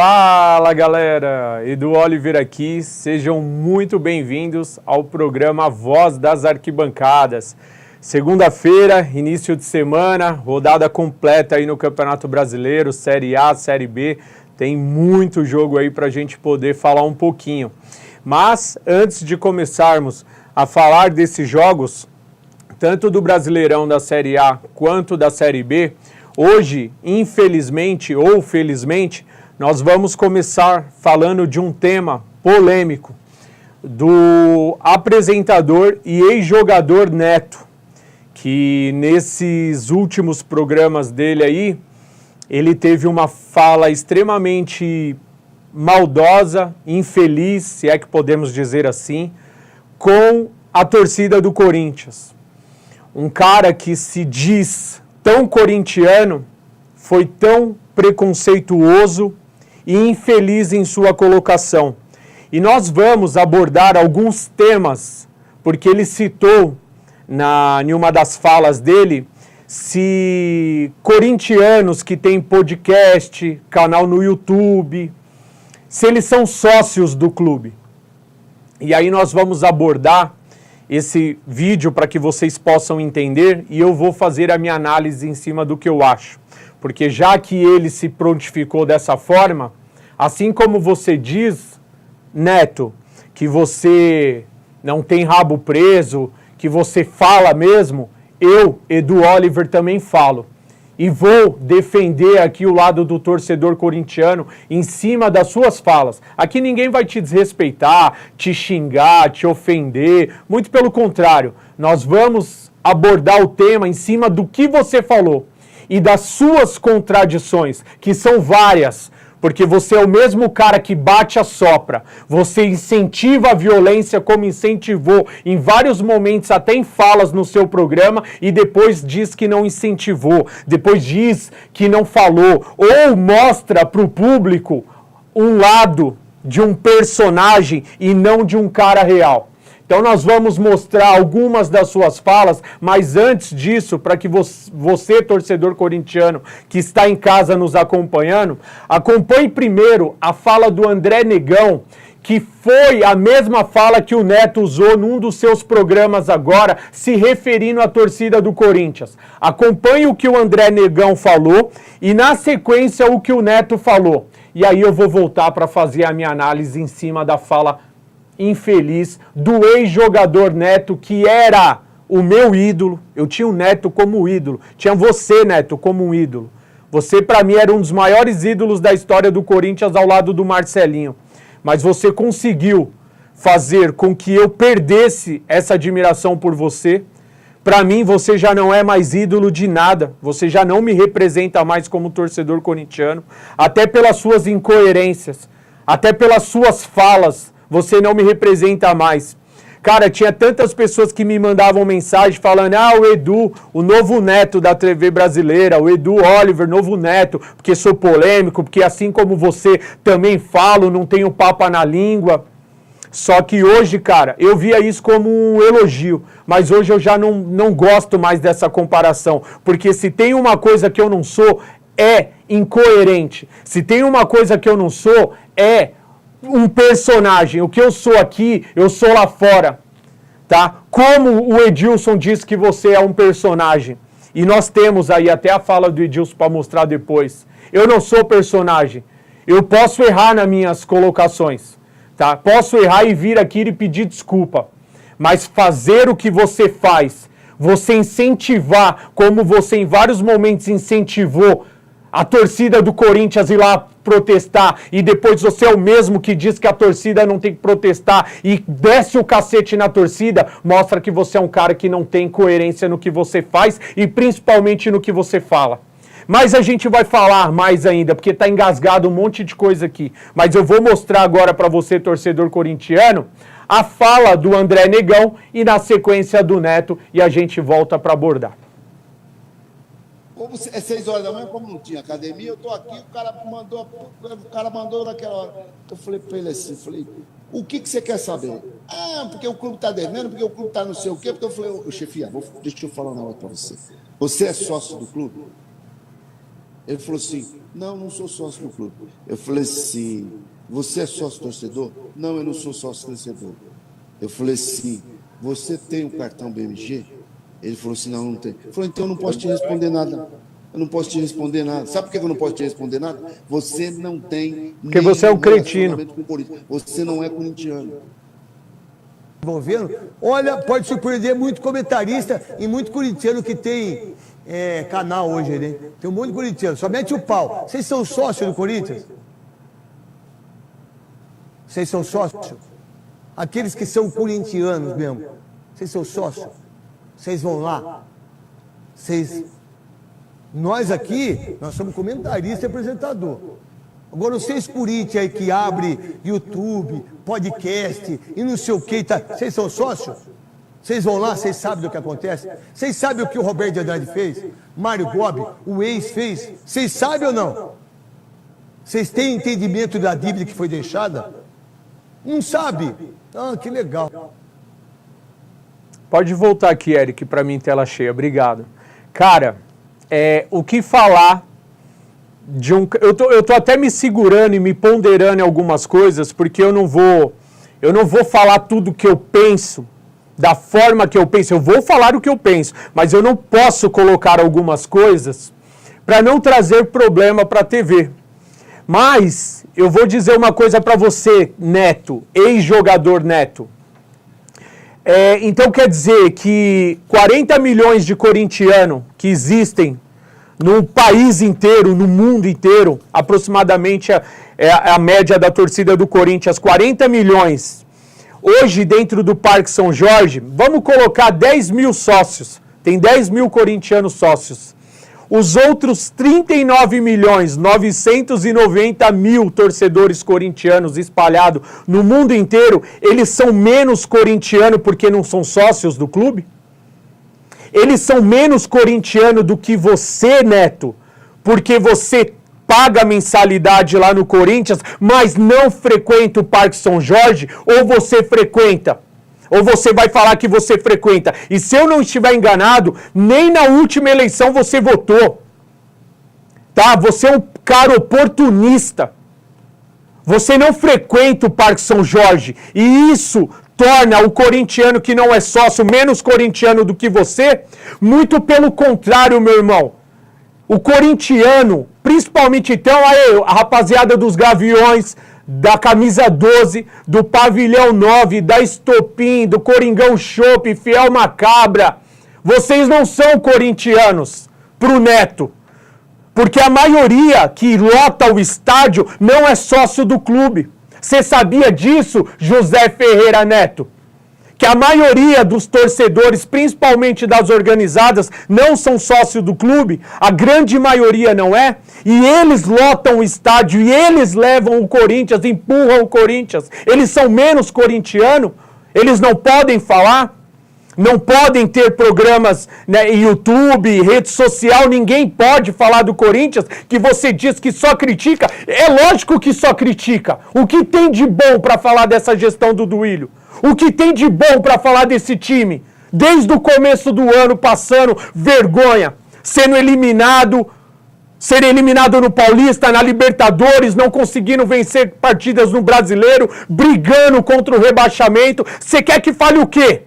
Fala galera, Edu Oliver aqui, sejam muito bem-vindos ao programa Voz das Arquibancadas. Segunda-feira, início de semana, rodada completa aí no Campeonato Brasileiro, Série A, Série B, tem muito jogo aí pra gente poder falar um pouquinho. Mas antes de começarmos a falar desses jogos, tanto do Brasileirão da Série A quanto da Série B, hoje, infelizmente ou felizmente, nós vamos começar falando de um tema polêmico do apresentador e ex-jogador Neto, que nesses últimos programas dele aí, ele teve uma fala extremamente maldosa, infeliz, se é que podemos dizer assim, com a torcida do Corinthians. Um cara que se diz tão corintiano, foi tão preconceituoso e infeliz em sua colocação. E nós vamos abordar alguns temas, porque ele citou em uma das falas dele, se corintianos que têm podcast, canal no YouTube, se eles são sócios do clube. E aí nós vamos abordar esse vídeo para que vocês possam entender e eu vou fazer a minha análise em cima do que eu acho. Porque já que ele se prontificou dessa forma, assim como você diz, Neto, que você não tem rabo preso, que você fala mesmo, eu, Edu Oliver, também falo. E vou defender aqui o lado do torcedor corintiano em cima das suas falas. Aqui ninguém vai te desrespeitar, te xingar, te ofender. Muito pelo contrário, nós vamos abordar o tema em cima do que você falou e das suas contradições, que são várias. Porque você é o mesmo cara que bate a sopra, você incentiva a violência como incentivou em vários momentos, até em falas no seu programa, e depois diz que não incentivou, depois diz que não falou, ou mostra para o público um lado de um personagem e não de um cara real. Então nós vamos mostrar algumas das suas falas, mas antes disso, para que você, torcedor corintiano, que está em casa nos acompanhando, acompanhe primeiro a fala do André Negão, que foi a mesma fala que o Neto usou num dos seus programas agora, se referindo à torcida do Corinthians. Acompanhe o que o André Negão falou e, na sequência, o que o Neto falou. E aí eu vou voltar para fazer a minha análise em cima da fala infeliz do ex-jogador Neto, que era o meu ídolo. Eu tinha o Neto como ídolo. Tinha você, Neto, como um ídolo. Você, para mim, era um dos maiores ídolos da história do Corinthians ao lado do Marcelinho. Mas você conseguiu fazer com que eu perdesse essa admiração por você. Para mim, você já não é mais ídolo de nada. Você já não me representa mais como torcedor corintiano. Até pelas suas incoerências. Até pelas suas falas. Você não me representa mais. Cara, tinha tantas pessoas que me mandavam mensagem falando: o Edu, o novo Neto da TV brasileira, o Edu Oliver, novo Neto, porque sou polêmico, porque assim como você também falo, não tenho papa na língua. Só que hoje, cara, eu via isso como um elogio, mas hoje eu já não gosto mais dessa comparação, porque se tem uma coisa que eu não sou, é incoerente. Se tem uma coisa que eu não sou, é um personagem. O que eu sou aqui, eu sou lá fora, tá? Como o Edilson disse que você é um personagem, e nós temos aí até a fala do Edilson para mostrar depois. Eu não sou personagem. Eu posso errar nas minhas colocações, tá? Posso errar e vir aqui e pedir desculpa, mas fazer o que você faz, você incentivar, como você em vários momentos incentivou a torcida do Corinthians ir lá protestar, e depois você é o mesmo que diz que a torcida não tem que protestar e desce o cacete na torcida, mostra que você é um cara que não tem coerência no que você faz e principalmente no que você fala. Mas a gente vai falar mais ainda, porque tá engasgado um monte de coisa aqui. Mas eu vou mostrar agora para você, torcedor corintiano, a fala do André Negão e na sequência do Neto, e a gente volta para abordar. Como é 6 horas da manhã, como não tinha academia, eu estou aqui, o cara mandou naquela hora. Eu falei para ele assim, o que você quer saber? Porque o clube está devendo, porque o clube está não sei o quê. Porque eu falei, chefia, deixa eu falar um negócio para você. Você é sócio do clube? Ele falou assim, não sou sócio do clube. Eu falei assim, você é sócio torcedor? Não, eu não sou sócio torcedor. Eu falei assim, você tem o cartão BMG? Ele falou assim, não tem. Eu falei, então eu não posso te responder nada. Eu não posso te responder nada. Sabe por que eu não posso te responder nada? Você não tem... Porque você é um cretino. Você não é corintiano. Envolvendo, olha, pode surpreender muito comentarista e muito corintiano que tem canal hoje, né? Tem um monte de corintiano, só mete o pau. Vocês são sócios do Corinthians? Vocês são sócios? Aqueles que são corintianos mesmo, vocês são sócios? Vocês vão lá? Nós aqui, nós somos comentarista e apresentador. Agora, vocês Corinthians aí que abre YouTube, podcast e não sei o que, tá? Vocês são sócios? Vocês vão lá, vocês sabem do que acontece? Vocês sabem o que o Roberto de Andrade fez? Mário Gobi, o ex fez? Vocês sabem ou não? Vocês têm entendimento da dívida que foi deixada? Não sabe? Ah, que legal. Pode voltar aqui, Eric, para mim, tela cheia. Obrigado. Cara, o que falar de um... Eu tô até me segurando e me ponderando em algumas coisas, porque eu não vou falar tudo que eu penso, da forma que eu penso. Eu vou falar o que eu penso, mas eu não posso colocar algumas coisas para não trazer problema para a TV. Mas eu vou dizer uma coisa para você, Neto, ex-jogador Neto. Então quer dizer que 40 milhões de corintianos que existem no país inteiro, no mundo inteiro, aproximadamente a média da torcida do Corinthians, 40 milhões. Hoje, dentro do Parque São Jorge, vamos colocar 10 mil sócios. Tem 10 mil corintianos sócios. Os outros 39 milhões, 990 mil torcedores corintianos espalhados no mundo inteiro, eles são menos corintianos porque não são sócios do clube? Eles são menos corintianos do que você, Neto, porque você paga mensalidade lá no Corinthians, mas não frequenta o Parque São Jorge, ou você frequenta? Ou você vai falar que você frequenta? E se eu não estiver enganado, nem na última eleição você votou. Tá? Você é um cara oportunista. Você não frequenta o Parque São Jorge. E isso torna o corintiano que não é sócio menos corintiano do que você? Muito pelo contrário, meu irmão. O corintiano, principalmente então, aí, a rapaziada dos Gaviões, da camisa 12, do Pavilhão 9, da Estopim, do Coringão Chopp, Fiel Macabra. Vocês não são corintianos pro Neto. Porque a maioria que lota o estádio não é sócio do clube. Você sabia disso, José Ferreira Neto? Que a maioria dos torcedores, principalmente das organizadas, não são sócios do clube, a grande maioria não é, e eles lotam o estádio, e eles levam o Corinthians, empurram o Corinthians, eles são menos corintianos, eles não podem falar, não podem ter programas, né, YouTube, rede social, ninguém pode falar do Corinthians, que você diz que só critica, é lógico que só critica, o que tem de bom para falar dessa gestão do Duílio? O que tem de bom para falar desse time? Desde o começo do ano, passando vergonha, sendo eliminado no Paulista, na Libertadores, não conseguindo vencer partidas no Brasileiro, brigando contra o rebaixamento. Você quer que fale o quê?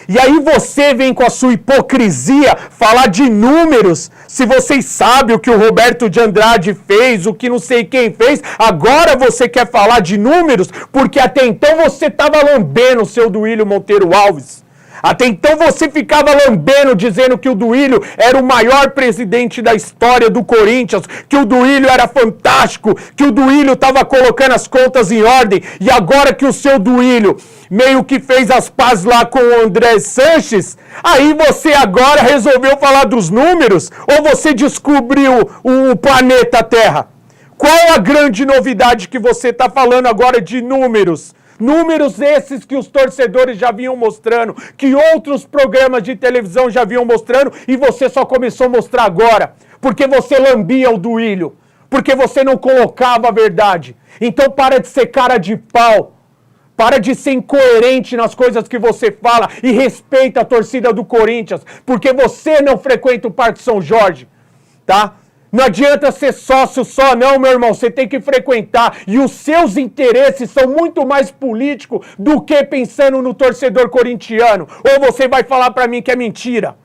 E aí você vem com a sua hipocrisia falar de números, se vocês sabem o que o Roberto de Andrade fez, o que não sei quem fez, agora você quer falar de números, porque até então você estava lambendo o seu Duílio Monteiro Alves. Até então você ficava lambendo, dizendo que o Duílio era o maior presidente da história do Corinthians, que o Duílio era fantástico, que o Duílio estava colocando as contas em ordem, e agora que o seu Duílio meio que fez as pazes lá com o André Sanches, aí você agora resolveu falar dos números, ou você descobriu o planeta Terra? Qual a grande novidade que você está falando agora de números? Números esses que os torcedores já vinham mostrando, que outros programas de televisão já vinham mostrando, e você só começou a mostrar agora, porque você lambia o Duílio, porque você não colocava a verdade. Então para de ser cara de pau, para de ser incoerente nas coisas que você fala e respeita a torcida do Corinthians, porque você não frequenta o Parque São Jorge, tá? Não adianta ser sócio só não, meu irmão, você tem que frequentar. E os seus interesses são muito mais políticos do que pensando no torcedor corintiano. Ou você vai falar pra mim que é mentira?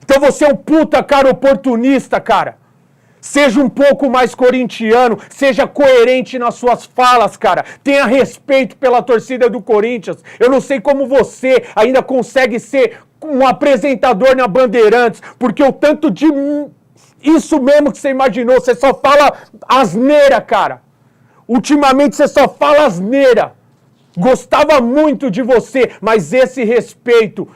Então você é um puta cara oportunista, cara. Seja um pouco mais corintiano, seja coerente nas suas falas, cara. Tenha respeito pela torcida do Corinthians. Eu não sei como você ainda consegue ser um apresentador na Bandeirantes, porque o tanto de... Isso mesmo que você imaginou, você só fala asneira, cara. Ultimamente você só fala asneira. Gostava muito de você, mas esse respeito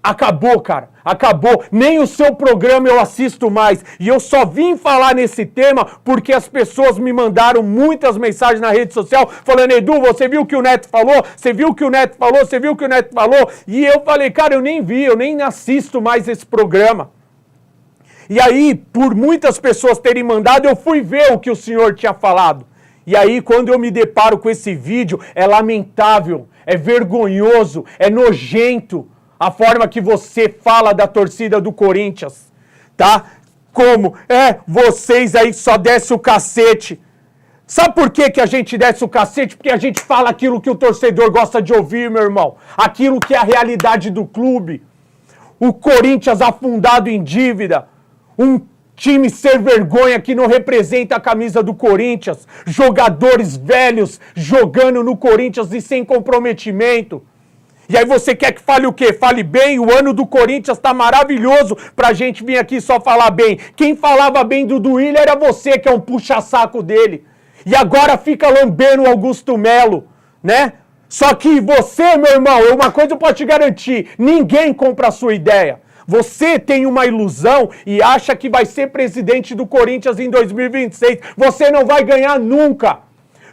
acabou, cara. Acabou. Nem o seu programa eu assisto mais. E eu só vim falar nesse tema porque as pessoas me mandaram muitas mensagens na rede social falando: Edu, você viu o que o Neto falou? Você viu o que o Neto falou? Você viu o que o Neto falou? E eu falei: cara, eu nem vi, eu nem assisto mais esse programa. E aí, por muitas pessoas terem mandado, eu fui ver o que o senhor tinha falado. E aí, quando eu me deparo com esse vídeo, é lamentável, é vergonhoso, é nojento a forma que você fala da torcida do Corinthians, tá? Como? Vocês aí só desce o cacete. Sabe por que a gente desce o cacete? Porque a gente fala aquilo que o torcedor gosta de ouvir, meu irmão. Aquilo que é a realidade do clube. O Corinthians afundado em dívida. Um time ser vergonha que não representa a camisa do Corinthians. Jogadores velhos jogando no Corinthians e sem comprometimento. E aí você quer que fale o quê? Fale bem? O ano do Corinthians tá maravilhoso pra gente vir aqui só falar bem. Quem falava bem do Duílio era você, que é um puxa-saco dele. E agora fica lambendo o Augusto Melo, né? Só que você, meu irmão, uma coisa eu posso te garantir, ninguém compra a sua ideia. Você tem uma ilusão e acha que vai ser presidente do Corinthians em 2026. Você não vai ganhar nunca.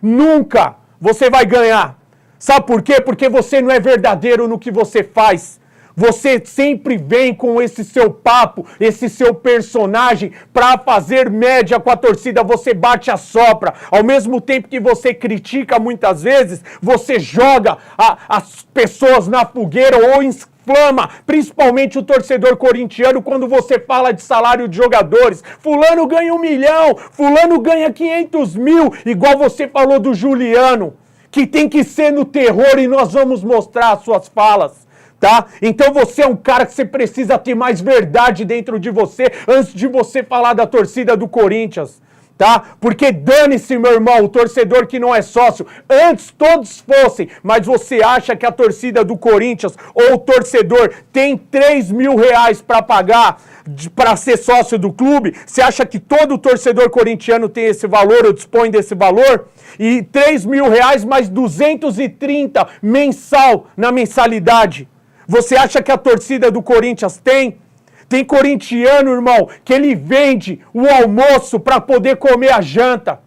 Nunca você vai ganhar. Sabe por quê? Porque você não é verdadeiro no que você faz. Você sempre vem com esse seu papo, esse seu personagem para fazer média com a torcida. Você bate a sopra. Ao mesmo tempo que você critica muitas vezes, você joga as pessoas na fogueira ou inflama, principalmente o torcedor corintiano, quando você fala de salário de jogadores. Fulano ganha 1 milhão, fulano ganha 500 mil, igual você falou do Juliano, que tem que ser no terror e nós vamos mostrar as suas falas, tá? Então você é um cara que você precisa ter mais verdade dentro de você antes de você falar da torcida do Corinthians. Tá? Porque dane-se, meu irmão, o torcedor que não é sócio. Antes todos fossem, mas você acha que a torcida do Corinthians ou o torcedor tem 3 mil reais para pagar para ser sócio do clube? Você acha que todo torcedor corintiano tem esse valor ou dispõe desse valor? E 3 mil reais mais 230 mensal na mensalidade. Você acha que a torcida do Corinthians tem? Tem corintiano, irmão, que ele vende o almoço para poder comer a janta.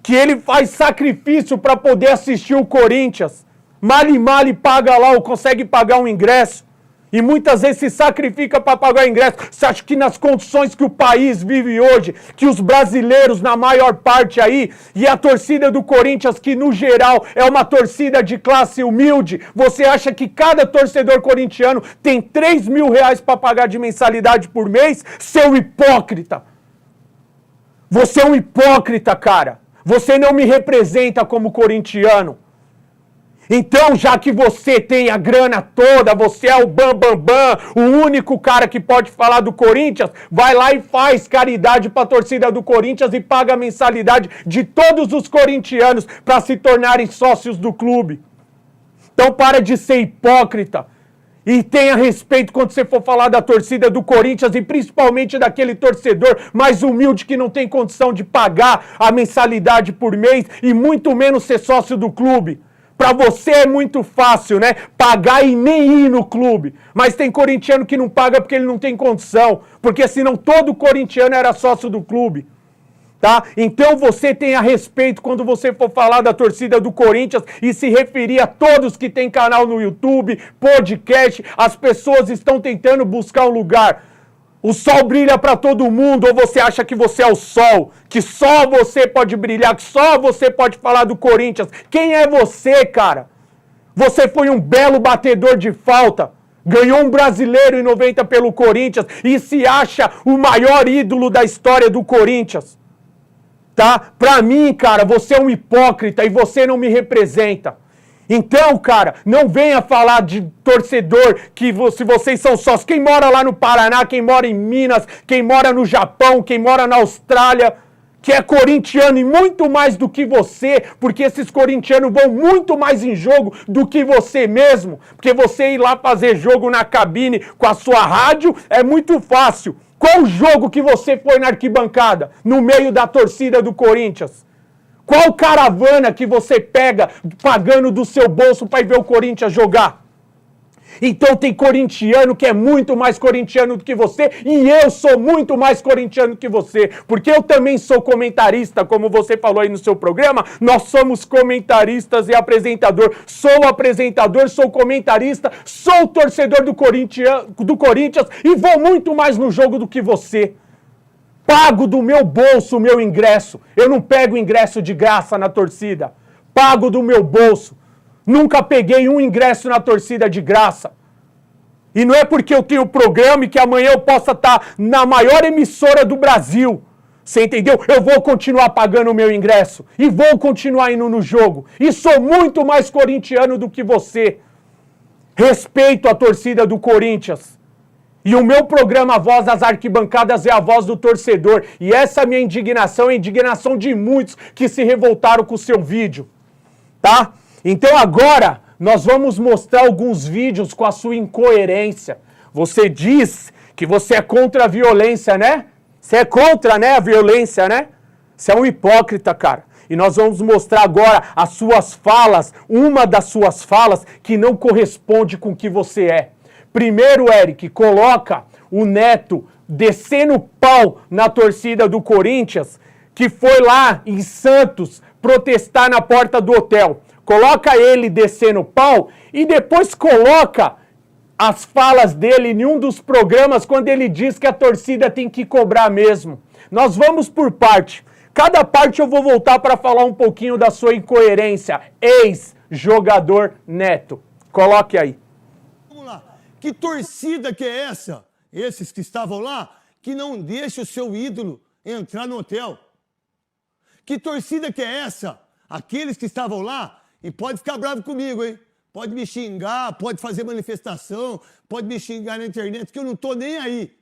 Que ele faz sacrifício para poder assistir o Corinthians. Male paga lá ou consegue pagar um ingresso. E muitas vezes se sacrifica para pagar o ingresso. Você acha que nas condições que o país vive hoje, que os brasileiros, na maior parte aí, e a torcida do Corinthians, que no geral é uma torcida de classe humilde, você acha que cada torcedor corintiano tem 3 mil reais para pagar de mensalidade por mês? Seu hipócrita! Você é um hipócrita, cara! Você não me representa como corintiano. Então, já que você tem a grana toda, você é o bambambam, o único cara que pode falar do Corinthians, vai lá e faz caridade para a torcida do Corinthians e paga a mensalidade de todos os corintianos para se tornarem sócios do clube. Então, para de ser hipócrita e tenha respeito quando você for falar da torcida do Corinthians e principalmente daquele torcedor mais humilde que não tem condição de pagar a mensalidade por mês e muito menos ser sócio do clube. Pra você é muito fácil, né? Pagar e nem ir no clube. Mas tem corintiano que não paga porque ele não tem condição. Porque senão todo corintiano era sócio do clube. Tá? Então você tenha respeito quando você for falar da torcida do Corinthians e se referir a todos que tem canal no YouTube, podcast. As pessoas estão tentando buscar um lugar. O sol brilha para todo mundo, ou você acha que você é o sol? Que só você pode brilhar, que só você pode falar do Corinthians? Quem é você, cara? Você foi um belo batedor de falta Ganhou um brasileiro em 90 pelo Corinthians e se acha o maior ídolo da história do Corinthians. Tá? Pra mim, cara, você é um hipócrita e você não me representa. Então, cara, não venha falar de torcedor que se vocês são sócios. Quem mora lá no Paraná, quem mora em Minas, quem mora no Japão, quem mora na Austrália, que é corintiano e muito mais do que você, porque esses corintianos vão muito mais em jogo do que você mesmo, porque você ir lá fazer jogo na cabine com a sua rádio é muito fácil. Qual jogo que você foi na arquibancada, no meio da torcida do Corinthians? Qual caravana que você pega pagando do seu bolso para ir ver o Corinthians jogar? Então tem corintiano que é muito mais corintiano do que você e eu sou muito mais corintiano que você, porque eu também sou comentarista, como você falou aí no seu programa, nós somos comentaristas e apresentador. Sou apresentador, sou comentarista, sou torcedor do Corinthians e vou muito mais no jogo do que você. Pago do meu bolso o meu ingresso. Eu não pego ingresso de graça na torcida. Pago do meu bolso. Nunca peguei um ingresso na torcida de graça. E não é porque eu tenho programa e que amanhã eu possa estar na maior emissora do Brasil. Você entendeu? Eu vou continuar pagando o meu ingresso. E vou continuar indo no jogo. E sou muito mais corintiano do que você. Respeito a torcida do Corinthians. E o meu programa A Voz das Arquibancadas é a voz do torcedor. E essa minha indignação é a indignação de muitos que se revoltaram com o seu vídeo. Tá? Então agora nós vamos mostrar alguns vídeos com a sua incoerência. Você diz que você é contra a violência, né? Você é contra, né, a violência, né? Você é um hipócrita, cara. E nós vamos mostrar agora as suas falas, uma das suas falas que não corresponde com o que você é. Primeiro, Eric, coloca o Neto descendo pau na torcida do Corinthians, que foi lá em Santos protestar na porta do hotel. Coloca ele descendo pau e depois coloca as falas dele em um dos programas quando ele diz que a torcida tem que cobrar mesmo. Nós vamos por parte. Cada parte eu vou voltar para falar um pouquinho da sua incoerência. Ex-jogador Neto. Coloque aí. Vamos lá. Que torcida que é essa? Esses que estavam lá, que não deixa o seu ídolo entrar no hotel. Que torcida que é essa? Aqueles que estavam lá, e pode ficar bravo comigo, hein? Pode me xingar, pode fazer manifestação, pode me xingar na internet, que eu não tô nem aí.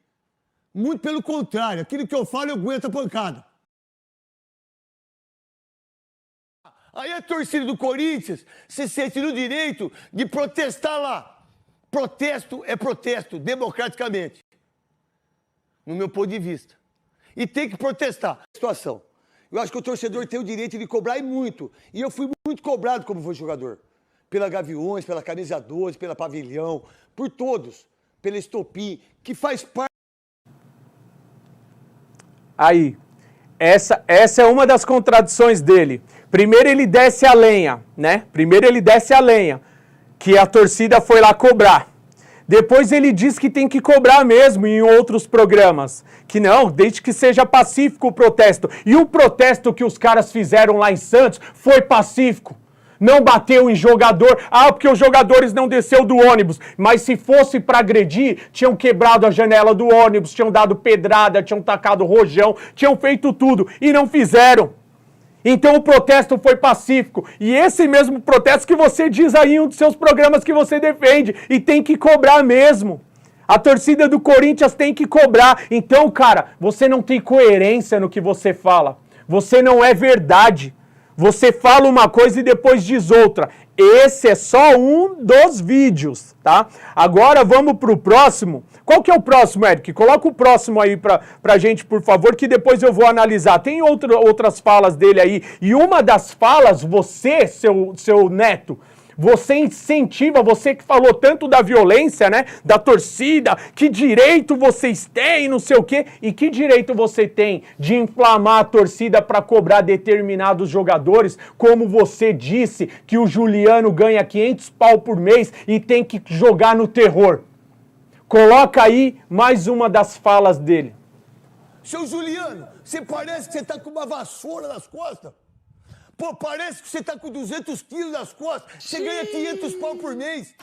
Muito pelo contrário, aquilo que eu falo, eu aguento a pancada. Aí a torcida do Corinthians se sente no direito de protestar lá. Protesto é protesto, democraticamente. No meu ponto de vista. E tem que protestar. Situação. Eu acho que o torcedor tem o direito de cobrar e muito. E eu fui muito cobrado como foi jogador. Pela Gaviões, pela Camisa 12, pela Pavilhão, por todos. Pela Estopim, que faz parte... Aí, essa é uma das contradições dele. Primeiro ele desce a lenha, né? Primeiro ele desce a lenha, que a torcida foi lá cobrar. Depois ele diz que tem que cobrar mesmo em outros programas. Que não, desde que seja pacífico o protesto. E o protesto que os caras fizeram lá em Santos foi pacífico. Não bateu em jogador. Ah, porque os jogadores não desceu do ônibus. Mas se fosse para agredir, tinham quebrado a janela do ônibus, tinham dado pedrada, tinham tacado rojão, tinham feito tudo. E não fizeram. Então o protesto foi pacífico. E esse mesmo protesto que você diz aí em um dos seus programas que você defende. E tem que cobrar mesmo. A torcida do Corinthians tem que cobrar. Então, cara, você não tem coerência no que você fala. Você não é verdade. Você fala uma coisa e depois diz outra. Esse é só um dos vídeos, tá? Agora vamos pro próximo. Qual que é o próximo, Eric? Coloca o próximo aí pra gente, por favor, que depois eu vou analisar. Tem outras falas dele aí. E uma das falas, você, seu Neto, você incentiva, você que falou tanto da violência, né? Da torcida, que direito vocês têm, não sei o quê. E que direito você tem de inflamar a torcida para cobrar determinados jogadores, como você disse que o Juliano ganha 500 pau por mês e tem que jogar no terror. Coloca aí mais uma das falas dele. Seu Juliano, você parece que você tá com uma vassoura nas costas. Pô, parece que você tá com 200 quilos nas costas. Você ganha 500 pau por mês.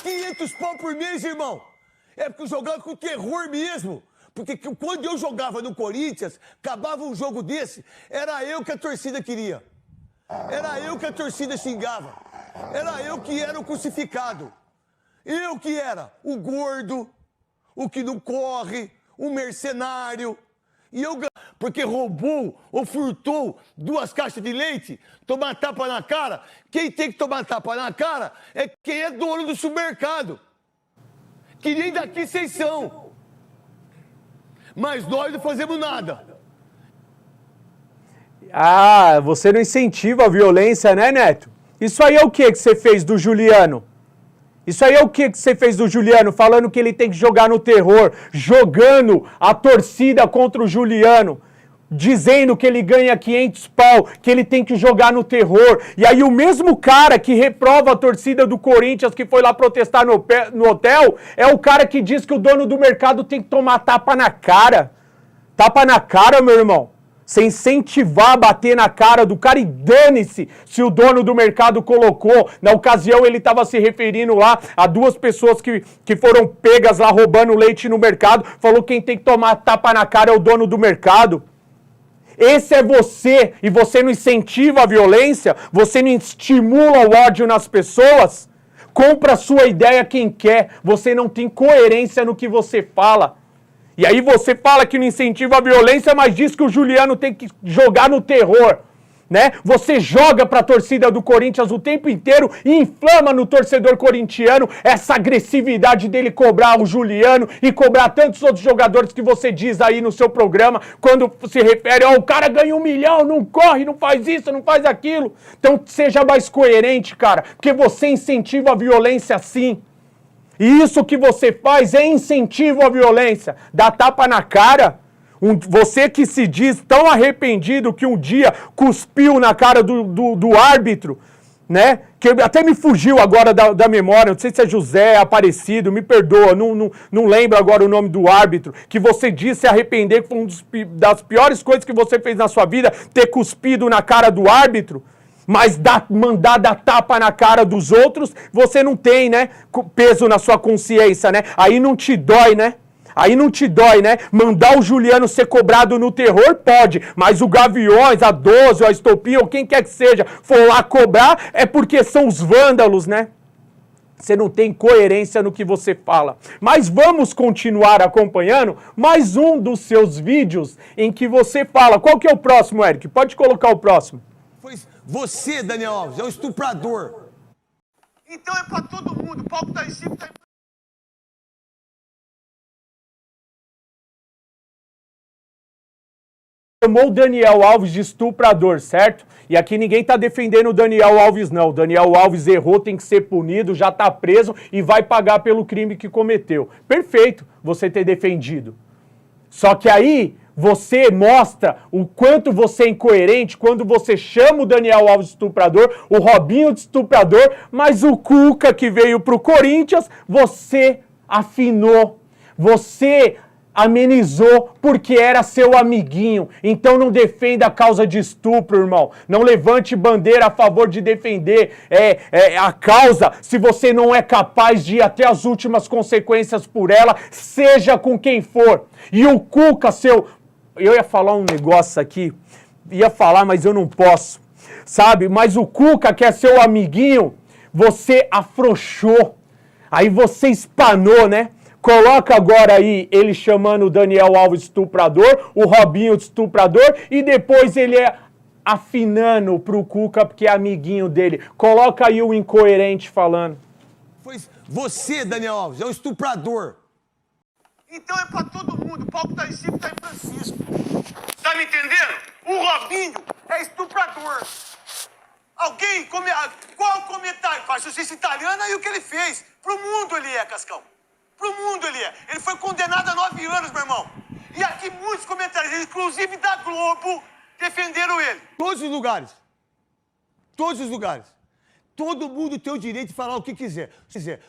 500 pau por mês, irmão. É porque eu jogava com terror mesmo. Porque quando eu jogava no Corinthians, acabava um jogo desse, era eu que a torcida queria. Era eu que a torcida xingava. Era eu que era o crucificado. Eu que era o gordo, o que não corre, o mercenário. E eu, porque roubou ou furtou 2 caixas de leite, tomar tapa na cara. Quem tem que tomar tapa na cara é quem é dono do supermercado. Que nem daqui vocês são. Mas nós não fazemos nada. Ah, você não incentiva a violência, né, Neto? Isso aí é o que você fez do Juliano? Isso aí é o que você fez do Juliano, falando que ele tem que jogar no terror, jogando a torcida contra o Juliano, dizendo que ele ganha 500 pau, que ele tem que jogar no terror. E aí o mesmo cara que reprova a torcida do Corinthians, que foi lá protestar no hotel, é o cara que diz que o dono do mercado tem que tomar tapa na cara. Tapa na cara, meu irmão. Você incentivar a bater na cara do cara e dane-se se o dono do mercado colocou. Na ocasião ele estava se referindo lá a 2 pessoas que foram pegas lá roubando leite no mercado. Falou que quem tem que tomar tapa na cara é o dono do mercado. Esse é você, e você não incentiva a violência, você não estimula o ódio nas pessoas. Compra a sua ideia quem quer, você não tem coerência no que você fala. E aí você fala que não incentiva a violência, mas diz que o Juliano tem que jogar no terror, né? Você joga para a torcida do Corinthians o tempo inteiro e inflama no torcedor corintiano essa agressividade dele cobrar o Juliano e cobrar tantos outros jogadores que você diz aí no seu programa, quando se refere, ó, o cara ganha 1 milhão, não corre, não faz isso, não faz aquilo. Então seja mais coerente, cara, porque você incentiva a violência sim. E isso que você faz é incentivo à violência. Dá tapa na cara. Você que se diz tão arrependido que um dia cuspiu na cara do árbitro, né? Que até me fugiu agora da memória, não sei se é José Aparecido, me perdoa, não lembro agora o nome do árbitro, que você disse se arrepender, que foi uma das piores coisas que você fez na sua vida, ter cuspido na cara do árbitro. Mas mandar dar tapa na cara dos outros, você não tem, né? Peso na sua consciência, né? Aí não te dói, né? Aí não te dói, né? Mandar o Juliano ser cobrado no terror, pode. Mas o Gaviões, a 12, a Estopinha, ou quem quer que seja, for lá cobrar, é porque são os vândalos, né? Você não tem coerência no que você fala. Mas vamos continuar acompanhando mais um dos seus vídeos em que você fala. Qual que é o próximo, Eric? Pode colocar o próximo. Você, Daniel Alves, é um estuprador. Então é pra todo mundo. O palco tá em cima, tá em... Chamou o Daniel Alves de estuprador, certo? E aqui ninguém tá defendendo o Daniel Alves, não. O Daniel Alves errou, tem que ser punido, já tá preso e vai pagar pelo crime que cometeu. Perfeito você ter defendido. Só que aí você mostra o quanto você é incoerente quando você chama o Daniel Alves de estuprador, o Robinho de estuprador, mas o Cuca que veio pro Corinthians, você afinou, você amenizou porque era seu amiguinho. Então não defenda a causa de estupro, irmão. Não levante bandeira a favor de defender a causa se você não é capaz de ir até as últimas consequências por ela, seja com quem for. E o Cuca, eu ia falar um negócio aqui, ia falar, mas eu não posso, sabe? Mas o Cuca, que é seu amiguinho, você afrouxou, aí você espanou, né? Coloca agora aí ele chamando o Daniel Alves de estuprador, o Robinho de estuprador, e depois ele afinando pro Cuca, porque é amiguinho dele. Coloca aí o incoerente falando. Você, Daniel Alves, é um estuprador. Então é pra todo mundo. O palco tá em cima, tá em Francisco. Tá me entendendo? O Robinho é estuprador. Alguém, qual o comentário? Faz justiça italiana e o que ele fez. Pro mundo ele é, Cascão. Pro mundo ele é. Ele foi condenado a 9 anos, meu irmão. E aqui muitos comentários, inclusive da Globo, defenderam ele. Todos os lugares. Todos os lugares. Todo mundo tem o direito de falar o que quiser.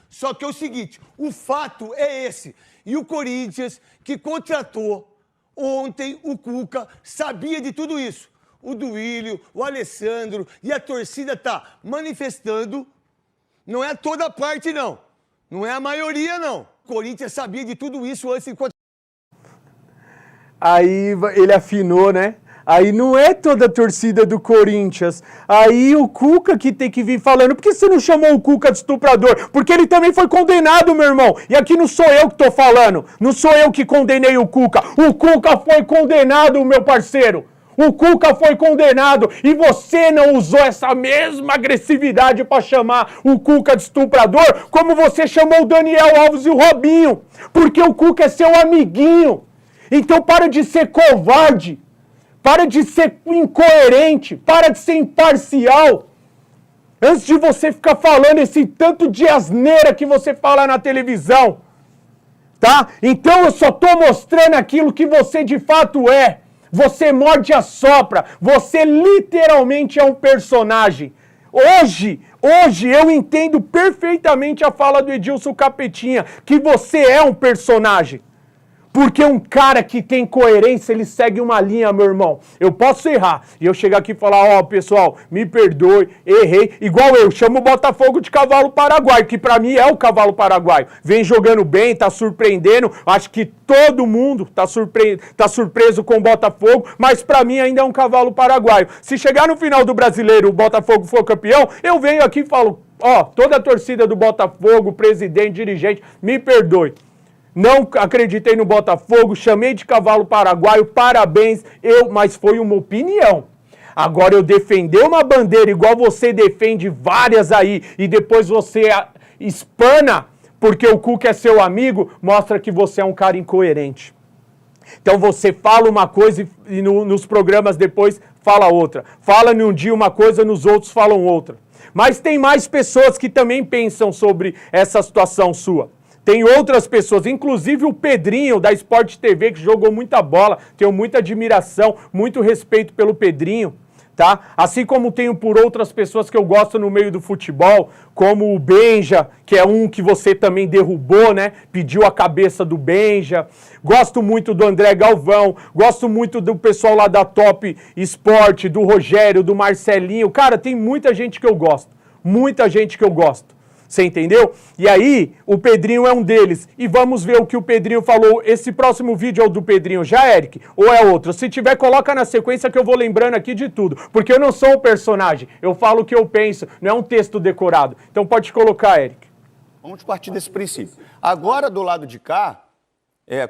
Só que é o seguinte, o fato é esse. E o Corinthians, que contratou ontem o Cuca, sabia de tudo isso. O Duílio, o Alessandro e a torcida tá manifestando. Não é toda parte, não. Não é a maioria, não. O Corinthians sabia de tudo isso antes enquanto... Aí ele afinou, né? Aí não é toda a torcida do Corinthians. Aí o Cuca que tem que vir falando. Por que você não chamou o Cuca de estuprador? Porque ele também foi condenado, meu irmão. E aqui não sou eu que tô falando. Não sou eu que condenei o Cuca. O Cuca foi condenado, meu parceiro. O Cuca foi condenado. E você não usou essa mesma agressividade para chamar o Cuca de estuprador, como você chamou o Daniel Alves e o Robinho. Porque o Cuca é seu amiguinho. Então para de ser covarde. Para de ser incoerente, para de ser imparcial. Antes de você ficar falando esse tanto de asneira que você fala na televisão. Tá? Então eu só estou mostrando aquilo que você de fato é. Você morde e assopra. Você literalmente é um personagem. Hoje eu entendo perfeitamente a fala do Edilson Capetinha, que você é um personagem. Porque um cara que tem coerência, ele segue uma linha, meu irmão. Eu posso errar. E eu chegar aqui e falar, ó, pessoal, me perdoe, errei. Igual eu, chamo o Botafogo de cavalo paraguaio, que pra mim é o cavalo paraguaio. Vem jogando bem, tá surpreendendo. Acho que todo mundo tá surpreso com o Botafogo, mas pra mim ainda é um cavalo paraguaio. Se chegar no final do Brasileiro o Botafogo for campeão, eu venho aqui e falo, ó, toda a torcida do Botafogo, presidente, dirigente, me perdoe. Não acreditei no Botafogo, chamei de cavalo paraguaio, parabéns, mas foi uma opinião. Agora eu defender uma bandeira igual você defende várias aí e depois você espana porque o Cuca é seu amigo, mostra que você é um cara incoerente. Então você fala uma coisa e nos programas depois fala outra. Fala num dia uma coisa, nos outros falam outra. Mas tem mais pessoas que também pensam sobre essa situação sua. Tem outras pessoas, inclusive o Pedrinho da Sport TV, que jogou muita bola, tenho muita admiração, muito respeito pelo Pedrinho, tá? Assim como tenho por outras pessoas que eu gosto no meio do futebol, como o Benja, que é um que você também derrubou, né? Pediu a cabeça do Benja. Gosto muito do André Galvão, gosto muito do pessoal lá da Top Sport, do Rogério, do Marcelinho. Cara, tem muita gente que eu gosto, muita gente que eu gosto. Você entendeu? E aí, o Pedrinho é um deles. E vamos ver o que o Pedrinho falou. Esse próximo vídeo é o do Pedrinho já, Eric? Ou é outro? Se tiver, coloca na sequência que eu vou lembrando aqui de tudo. Porque eu não sou um personagem. Eu falo o que eu penso. Não é um texto decorado. Então pode colocar, Eric. Vamos partir desse princípio. Agora, do lado de cá,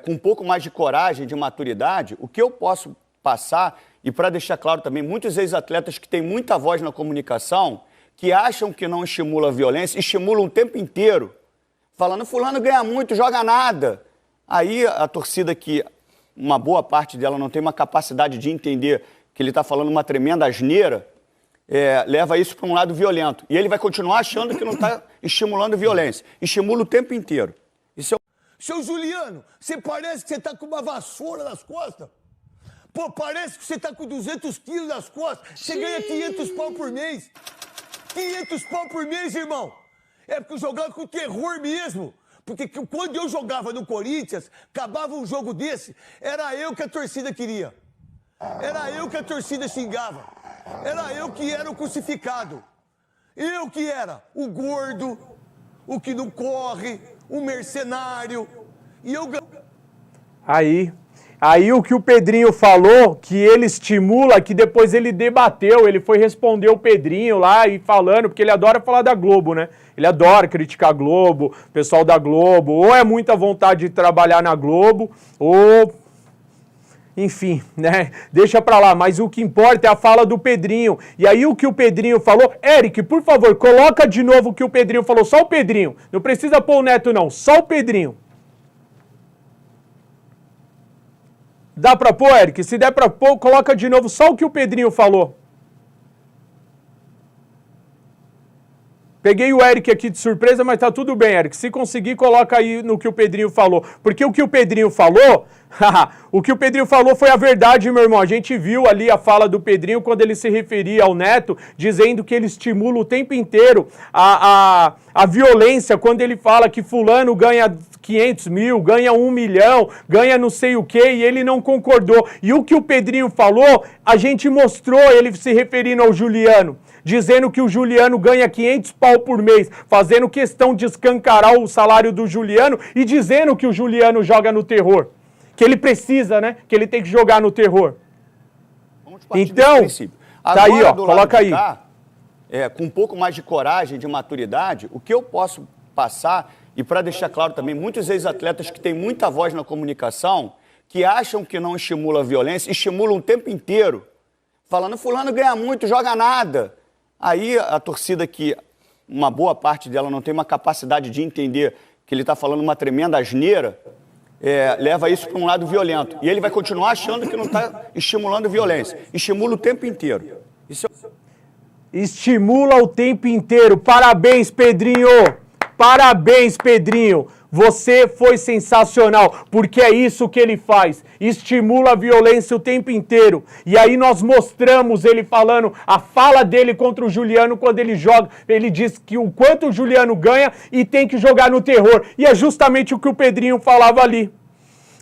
com um pouco mais de coragem, de maturidade, o que eu posso passar, e para deixar claro também, muitos ex-atletas que têm muita voz na comunicação, que acham que não estimula a violência, estimulam o tempo inteiro, falando, fulano ganha muito, joga nada. Aí a torcida, que uma boa parte dela não tem uma capacidade de entender que ele está falando uma tremenda asneira, leva isso para um lado violento. E ele vai continuar achando que não está estimulando violência. Estimula o tempo inteiro. Isso é... Seu Juliano, você parece que você está com uma vassoura nas costas. Pô, parece que você está com 200 quilos nas costas. Você ganha 500 pau por mês. 500 pau por mês, irmão. É porque eu jogava com terror mesmo. Porque quando eu jogava no Corinthians, acabava um jogo desse, era eu que a torcida queria. Era eu que a torcida xingava. Era eu que era o crucificado. Eu que era o gordo, o que não corre, o mercenário. E eu... Aí o que o Pedrinho falou, que ele estimula, que depois ele debateu, ele foi responder o Pedrinho lá e falando, porque ele adora falar da Globo, né? Ele adora criticar a Globo, o pessoal da Globo, ou é muita vontade de trabalhar na Globo, ou... Enfim, né? Deixa pra lá, mas o que importa é a fala do Pedrinho. E aí o que o Pedrinho falou... Eric, por favor, coloca de novo o que o Pedrinho falou, só o Pedrinho. Não precisa pôr o Neto não, só o Pedrinho. Dá pra pôr, Eric? Se der pra pôr, coloca de novo só o que o Pedrinho falou. Peguei o Eric aqui de surpresa, mas tá tudo bem, Eric. Se conseguir, coloca aí no que o Pedrinho falou. Porque o que o Pedrinho falou, o que o Pedrinho falou foi a verdade, meu irmão. A gente viu ali a fala do Pedrinho quando ele se referia ao Neto, dizendo que ele estimula o tempo inteiro a violência, quando ele fala que fulano ganha 500 mil, ganha 1 milhão, ganha não sei o quê, e ele não concordou. E o que o Pedrinho falou, a gente mostrou ele se referindo ao Juliano. dizendo que o Juliano ganha 500 pau por mês, fazendo questão de escancarar o salário do Juliano e dizendo que o Juliano joga no terror. Que ele precisa, né? Que ele tem que jogar no terror. Então, tá aí, ó, coloca aí. Cá, com um pouco mais de coragem, de maturidade, o que eu posso passar, e para deixar claro também, muitos ex-atletas que têm muita voz na comunicação, que acham que não estimula a violência, estimulam o tempo inteiro, falando, fulano ganha muito, joga nada. Aí a torcida, que uma boa parte dela não tem uma capacidade de entender que ele está falando uma tremenda asneira, leva isso para um lado violento. E ele vai continuar achando que não está estimulando violência. Estimula o tempo inteiro. Isso Estimula o tempo inteiro. Parabéns, Pedrinho! Parabéns, Pedrinho! Você foi sensacional, porque é isso que ele faz. Estimula a violência o tempo inteiro. E aí nós mostramos ele falando, a fala dele contra o Juliano quando ele joga. Ele diz que o quanto o Juliano ganha e tem que jogar no terror. E é justamente o que o Pedrinho falava ali.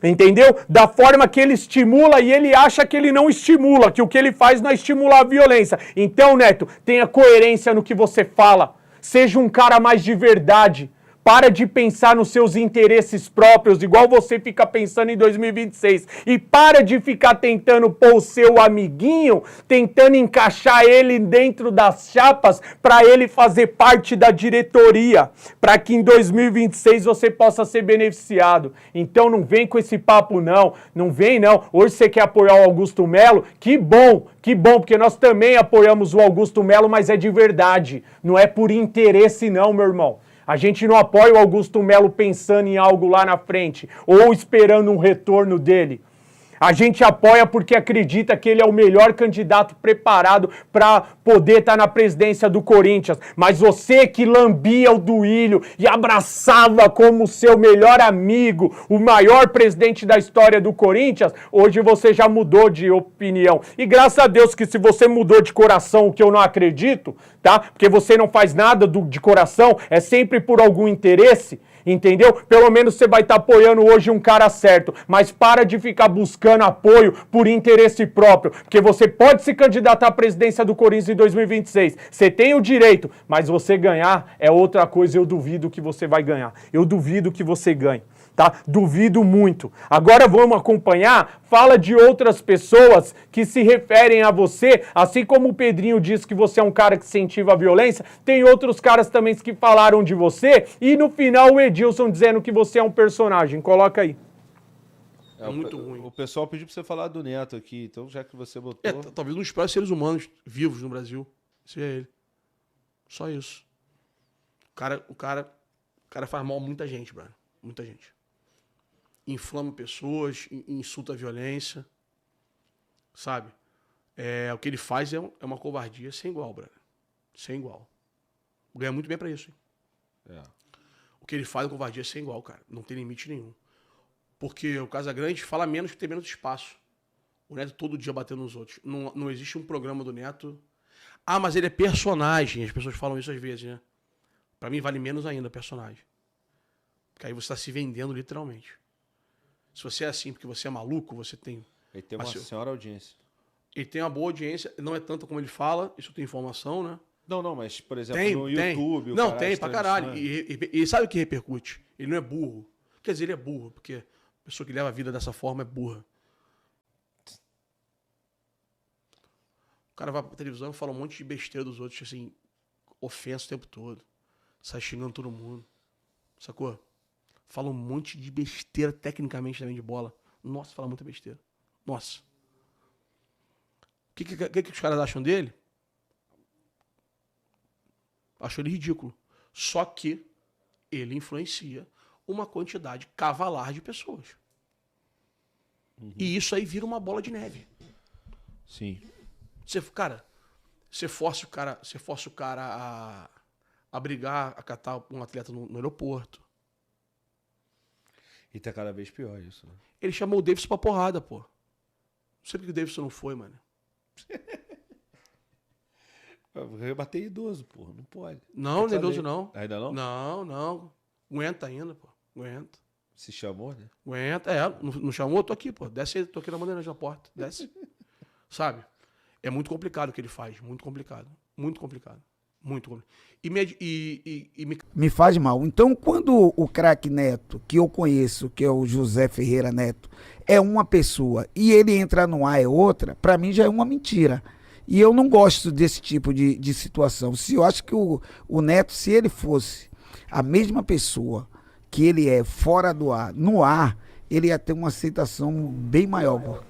Entendeu? Da forma que ele estimula e ele acha que ele não estimula, que o que ele faz não é estimular a violência. Então, Neto, tenha coerência no que você fala. Seja um cara mais de verdade. Para de pensar nos seus interesses próprios, igual você fica pensando em 2026. E para de ficar tentando pôr o seu amiguinho, tentando encaixar ele dentro das chapas para ele fazer parte da diretoria. Para que em 2026 você possa ser beneficiado. Então não vem com esse papo não. Não vem não. Hoje você quer apoiar o Augusto Melo? Que bom, porque nós também apoiamos o Augusto Melo, mas é de verdade. Não é por interesse não, meu irmão. A gente não apoia o Augusto Melo pensando em algo lá na frente ou esperando um retorno dele. A gente apoia porque acredita que ele é o melhor candidato preparado para poder estar na presidência do Corinthians. Mas você que lambia o Duílio e abraçava como seu melhor amigo, o maior presidente da história do Corinthians, hoje você já mudou de opinião. E graças a Deus que se você mudou de coração, o que eu não acredito, tá? Porque você não faz nada de coração, é sempre por algum interesse. Entendeu? Pelo menos você vai estar apoiando hoje um cara certo, mas para de ficar buscando apoio por interesse próprio, porque você pode se candidatar à presidência do Corinthians em 2026, você tem o direito, mas você ganhar é outra coisa, eu duvido que você vai ganhar, eu duvido que você ganhe. Tá? Duvido muito. Agora vamos acompanhar, fala de outras pessoas que se referem a você, assim como o Pedrinho disse que você é um cara que incentiva a violência, tem outros caras também que falaram de você, e no final o Edilson dizendo que você é um personagem. Coloca aí. É muito ruim. O pessoal pediu pra você falar do Neto aqui, então já que você botou... Talvez um dos piores seres humanos vivos no Brasil seja ele. Só isso. O cara faz mal a muita gente, Brian. Muita gente. Inflama pessoas, insulta a violência, sabe? O que ele faz é uma covardia sem igual, brother. Sem igual. Ganha muito bem pra isso, hein? O que ele faz é covardia sem igual, cara. Não tem limite nenhum. Porque o Casagrande fala menos que tem menos espaço. O Neto todo dia batendo nos outros. Não existe um programa do Neto... Ah, mas ele é personagem. As pessoas falam isso às vezes, né? Pra mim vale menos ainda personagem. Porque aí você tá se vendendo literalmente. Se você é assim porque você é maluco, você tem... Ele tem uma senhora audiência. Ele tem uma boa audiência, não é tanto como ele fala, isso tem informação, né? Não, mas, por exemplo, no YouTube... Não, tem, pra caralho. E sabe o que repercute? Ele não é burro. Quer dizer, ele é burro, porque a pessoa que leva a vida dessa forma é burra. O cara vai pra televisão e fala um monte de besteira dos outros, assim, ofensa o tempo todo. Sai xingando todo mundo. Sacou? Fala um monte de besteira tecnicamente também de bola. Nossa, fala muita besteira. Nossa. O que os caras acham dele? Acham ele ridículo. Só que ele influencia uma quantidade cavalar de pessoas. E isso aí vira uma bola de neve. Sim. Você força o cara a brigar, a catar um atleta no aeroporto. E tá cada vez pior isso, né? Ele chamou o Davidson pra porrada, pô. Não sei porque o Davidson não foi, mano. Eu bater idoso, pô. Não pode. Não, não é idoso, não. Ainda não? Não. Aguenta ainda, pô. Aguenta. Se chamou, né? Aguenta. Não chamou? Tô aqui, pô. Desce aí, tô aqui na bandeira da porta. Desce. Sabe? É muito complicado o que ele faz. Muito complicado. Muito complicado. Muito complicado. Me faz mal. Então, quando o craque Neto, que eu conheço, que é o José Ferreira Neto, é uma pessoa e ele entrar no ar é outra, para mim já é uma mentira. E eu não gosto desse tipo de situação. Se eu acho que o Neto, se ele fosse a mesma pessoa que ele é fora do ar, no ar, ele ia ter uma aceitação bem maior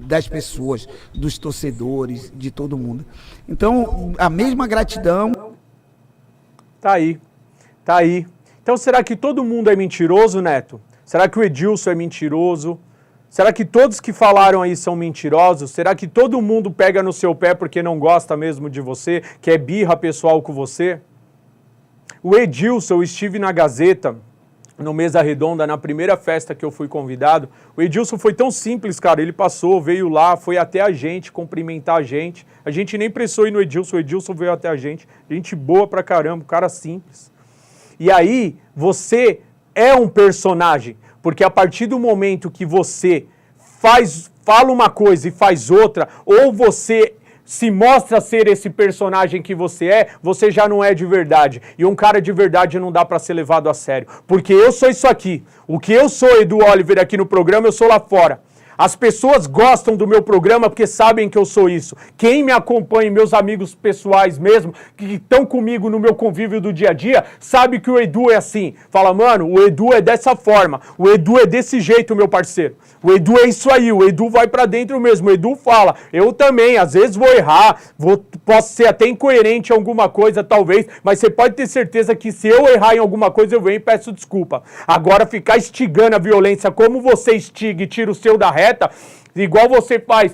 das pessoas, dos torcedores, de todo mundo. Então, a mesma gratidão. Tá aí. Então, será que todo mundo é mentiroso, Neto? Será que o Edilson é mentiroso? Será que todos que falaram aí são mentirosos? Será que todo mundo pega no seu pé porque não gosta mesmo de você, que é birra pessoal com você? O Edilson, eu estive na Gazeta, no Mesa Redonda, na primeira festa que eu fui convidado. O Edilson foi tão simples, cara, ele passou, veio lá, foi até a gente, cumprimentar a gente nem precisou ir no Edilson, o Edilson veio até a gente boa pra caramba, cara simples. E aí, você é um personagem, porque a partir do momento que você fala uma coisa e faz outra, ou você se mostra ser esse personagem que você já não é de verdade. E um cara de verdade não dá pra ser levado a sério. Porque eu sou isso aqui. O que eu sou, Edu Oliver, aqui no programa, eu sou lá fora. As pessoas gostam do meu programa porque sabem que eu sou isso. Quem me acompanha, meus amigos pessoais mesmo, que estão comigo no meu convívio do dia a dia, sabe que o Edu é assim. Fala, mano, o Edu é dessa forma. O Edu é desse jeito, meu parceiro. O Edu é isso aí, o Edu vai pra dentro mesmo. O Edu fala, eu também, às vezes vou errar, posso ser até incoerente em alguma coisa, talvez, mas você pode ter certeza que se eu errar em alguma coisa, eu venho e peço desculpa. Agora, ficar instigando a violência como você instiga e tira o seu da reta, igual você faz.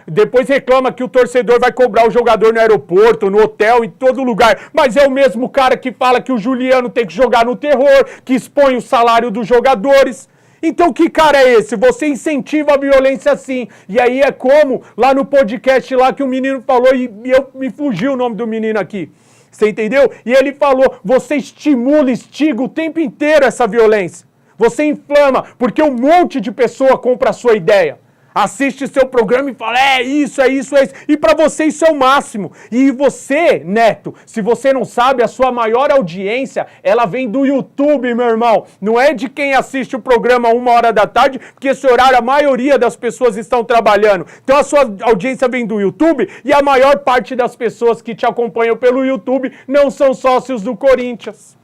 Depois reclama que o torcedor vai cobrar o jogador no aeroporto, no hotel, em todo lugar. Mas é o mesmo cara que fala que o Juliano tem que jogar no terror, que expõe o salário dos jogadores. Então que cara é esse? Você incentiva a violência assim. E aí é como lá no podcast lá que o menino falou, e me fugiu o nome do menino aqui. Você entendeu? E ele falou, você estimula, instiga o tempo inteiro essa violência. Você inflama, porque um monte de pessoa compra a sua ideia. Assiste seu programa e fala, é isso. E pra você isso é o máximo. E você, Neto, se você não sabe, a sua maior audiência, ela vem do YouTube, meu irmão. Não é de quem assiste o programa 1h da tarde, porque esse horário a maioria das pessoas estão trabalhando. Então a sua audiência vem do YouTube e a maior parte das pessoas que te acompanham pelo YouTube não são sócios do Corinthians.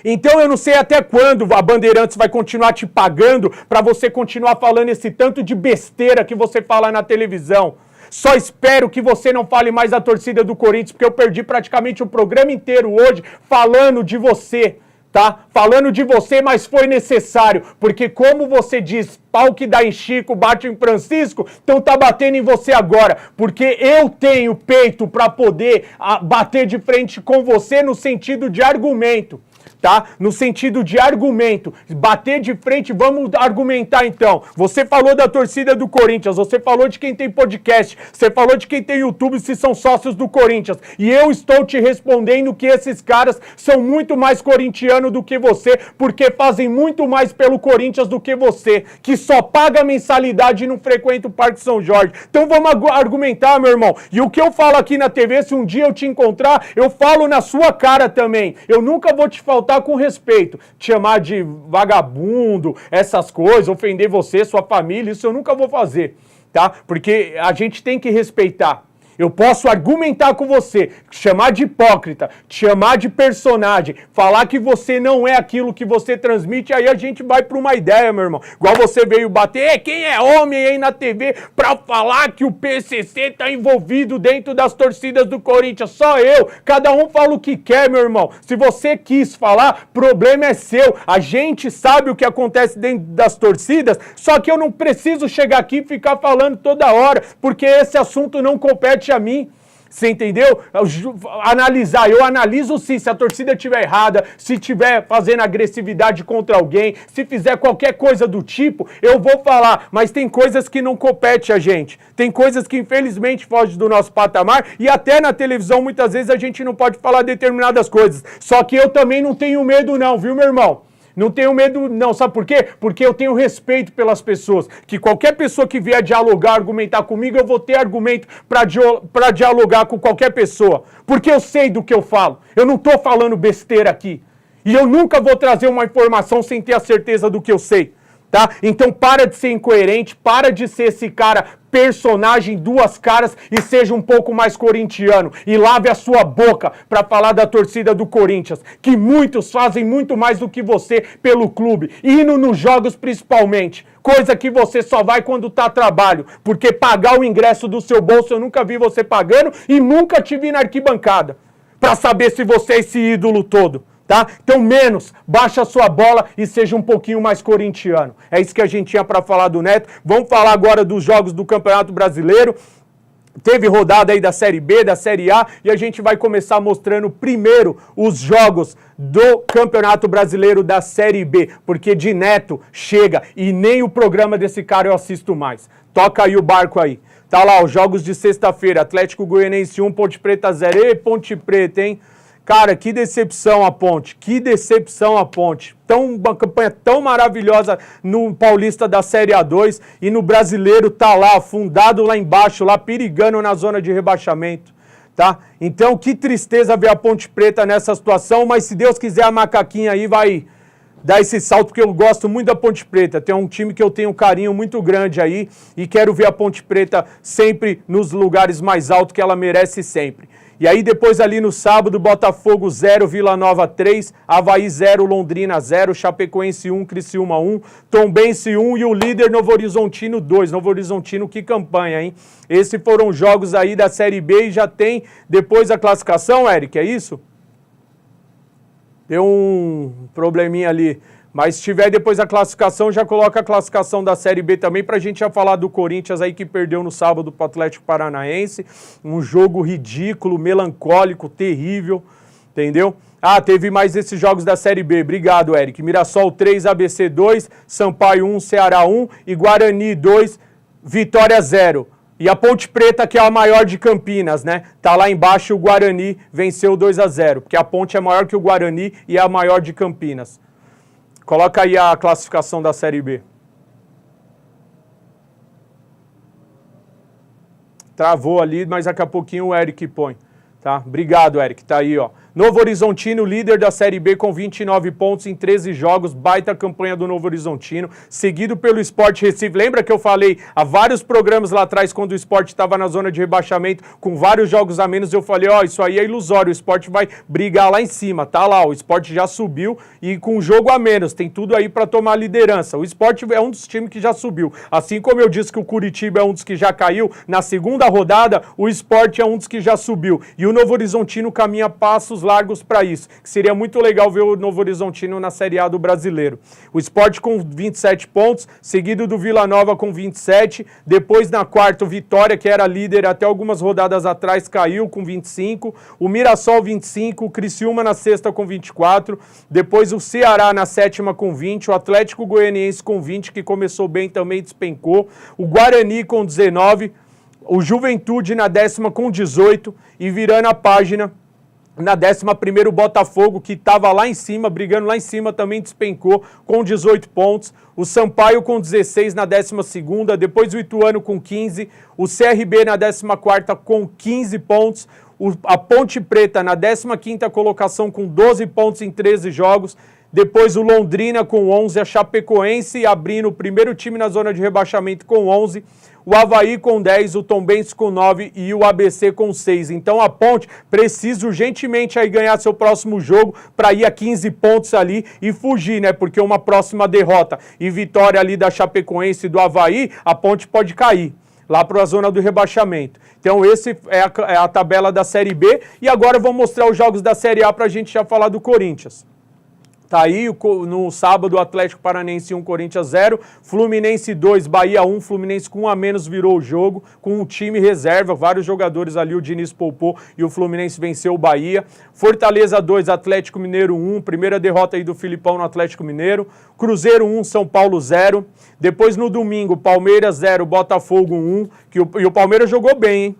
Então eu não sei até quando a Bandeirantes vai continuar te pagando para você continuar falando esse tanto de besteira que você fala na televisão. Só espero que você não fale mais da torcida do Corinthians, porque eu perdi praticamente o programa inteiro hoje falando de você, tá? Falando de você, mas foi necessário, porque como você diz, pau que dá em Chico, bate em Francisco, então tá batendo em você agora, porque eu tenho peito para poder bater de frente com você no sentido de argumento. Tá? No sentido de argumento, bater de frente, vamos argumentar então. Você falou da torcida do Corinthians, você falou de quem tem podcast, você falou de quem tem YouTube, se são sócios do Corinthians. E eu estou te respondendo que esses caras são muito mais corintianos do que você, porque fazem muito mais pelo Corinthians do que você, que só paga mensalidade e não frequenta o Parque São Jorge. Então vamos argumentar, meu irmão. E o que eu falo aqui na TV, se um dia eu te encontrar, eu falo na sua cara também. Eu nunca vou te faltar com respeito, te chamar de vagabundo, essas coisas, ofender você, sua família, isso eu nunca vou fazer, tá? Porque a gente tem que respeitar. Eu posso argumentar com você, chamar de hipócrita, te chamar de personagem, falar que você não é aquilo que você transmite, aí a gente vai para uma ideia, meu irmão. Igual você veio bater, quem é homem aí na TV para falar que o PCC tá envolvido dentro das torcidas do Corinthians? Só eu, cada um fala o que quer, meu irmão. Se você quis falar, problema é seu. A gente sabe o que acontece dentro das torcidas, só que eu não preciso chegar aqui e ficar falando toda hora, porque esse assunto não compete a mim, você entendeu? Eu analiso sim, se a torcida estiver errada, se estiver fazendo agressividade contra alguém, se fizer qualquer coisa do tipo, eu vou falar, mas tem coisas que não compete a gente, tem coisas que infelizmente fogem do nosso patamar e até na televisão muitas vezes a gente não pode falar determinadas coisas, só que eu também não tenho medo não, viu meu irmão? Não tenho medo, não. Sabe por quê? Porque eu tenho respeito pelas pessoas. Que qualquer pessoa que vier dialogar, argumentar comigo, eu vou ter argumento para dialogar com qualquer pessoa. Porque eu sei do que eu falo. Eu não estou falando besteira aqui. E eu nunca vou trazer uma informação sem ter a certeza do que eu sei. Tá? Então para de ser incoerente, para de ser esse cara personagem duas caras e seja um pouco mais corintiano e lave a sua boca para falar da torcida do Corinthians, que muitos fazem muito mais do que você pelo clube, indo nos jogos principalmente, coisa que você só vai quando tá a trabalho, porque pagar o ingresso do seu bolso eu nunca vi você pagando e nunca te vi na arquibancada para saber se você é esse ídolo todo. Tá? Então menos, baixa a sua bola e seja um pouquinho mais corintiano. É isso que a gente tinha para falar do Neto. Vamos falar agora dos jogos do Campeonato Brasileiro. Teve rodada aí da Série B, da Série A, e a gente vai começar mostrando primeiro os jogos do Campeonato Brasileiro da Série B, porque de Neto chega e nem o programa desse cara eu assisto mais. Toca aí o barco aí. Tá lá, os jogos de sexta-feira, Atlético Goianiense 1, Ponte Preta 0. E Ponte Preta, hein? Cara, que decepção a Ponte, que decepção a Ponte. Uma campanha tão maravilhosa no Paulista da Série A2 e no Brasileiro tá lá, afundado lá embaixo, lá perigando na zona de rebaixamento, tá? Então, que tristeza ver a Ponte Preta nessa situação, mas se Deus quiser a macaquinha aí vai dar esse salto, porque eu gosto muito da Ponte Preta. Tem um time que eu tenho um carinho muito grande aí e quero ver a Ponte Preta sempre nos lugares mais altos que ela merece sempre. E aí depois ali no sábado, Botafogo 0, Vila Nova 3, Avaí 0, Londrina 0, Chapecoense 1, Criciúma 1, Tombense 1 e o líder Novo Horizontino 2. Novo Horizontino, que campanha, hein? Esses foram os jogos aí da Série B e já tem depois a classificação, Eric, é isso? Deu um probleminha ali. Mas se tiver depois a classificação, já coloca a classificação da Série B também, pra gente já falar do Corinthians aí que perdeu no sábado pro Atlético Paranaense. Um jogo ridículo, melancólico, terrível, entendeu? Ah, teve mais esses jogos da Série B. Obrigado, Eric. Mirassol 3, ABC 2, Sampaio 1, Ceará 1 e Guarani 2, Vitória 0. E a Ponte Preta, que é a maior de Campinas, né? Tá lá embaixo, o Guarani venceu 2-0, porque a Ponte é maior que o Guarani e é a maior de Campinas. Coloca aí a classificação da Série B. Travou ali, mas daqui a pouquinho o Eric põe. Tá? Obrigado, Eric. Tá aí, ó. Novo Horizontino, líder da Série B com 29 pontos em 13 jogos, baita campanha do Novo Horizontino, seguido pelo Sport Recife. Lembra que eu falei há vários programas lá atrás, quando o Sport estava na zona de rebaixamento, com vários jogos a menos, eu falei, ó, isso aí é ilusório, o Sport vai brigar lá em cima, tá lá, o Sport já subiu e com jogo a menos, tem tudo aí para tomar liderança. O Sport é um dos times que já subiu, assim como eu disse que o Curitiba é um dos que já caiu, na segunda rodada, o Sport é um dos que já subiu, e o Novo Horizontino caminha passos largos para isso, que seria muito legal ver o Novo Horizontino na Série A do Brasileiro. O Sport com 27 pontos, seguido do Vila Nova com 27, depois na quarta o Vitória, que era líder até algumas rodadas atrás, caiu com 25, o Mirassol 25, o Criciúma na sexta com 24, depois o Ceará na sétima com 20, o Atlético Goianiense com 20, que começou bem também despencou, o Guarani com 19, o Juventude na décima com 18 e virando a página, na 11ª o Botafogo, que estava lá em cima, brigando lá em cima, também despencou com 18 pontos. O Sampaio com 16 na 12ª, depois o Ituano com 15, o CRB na 14ª com 15 pontos, a Ponte Preta na 15ª colocação com 12 pontos em 13 jogos, depois o Londrina com 11, a Chapecoense abrindo o primeiro time na zona de rebaixamento com 11, o Avaí com 10, o Tombense com 9 e o ABC com 6. Então a Ponte precisa urgentemente aí ganhar seu próximo jogo para ir a 15 pontos ali e fugir, né? Porque uma próxima derrota e vitória ali da Chapecoense e do Avaí, a Ponte pode cair lá para a zona do rebaixamento. Então esse é a tabela da Série B e agora eu vou mostrar os jogos da Série A para a gente já falar do Corinthians. Tá aí no sábado, Atlético Paranaense 1, Corinthians 0, Fluminense 2, Bahia 1, Fluminense com 1 a menos virou o jogo, com um time reserva, vários jogadores ali, o Diniz poupou e o Fluminense venceu o Bahia. Fortaleza 2, Atlético Mineiro 1, primeira derrota aí do Filipão no Atlético Mineiro. Cruzeiro 1, São Paulo 0. Depois no domingo, Palmeiras 0, Botafogo 1, e o Palmeiras jogou bem,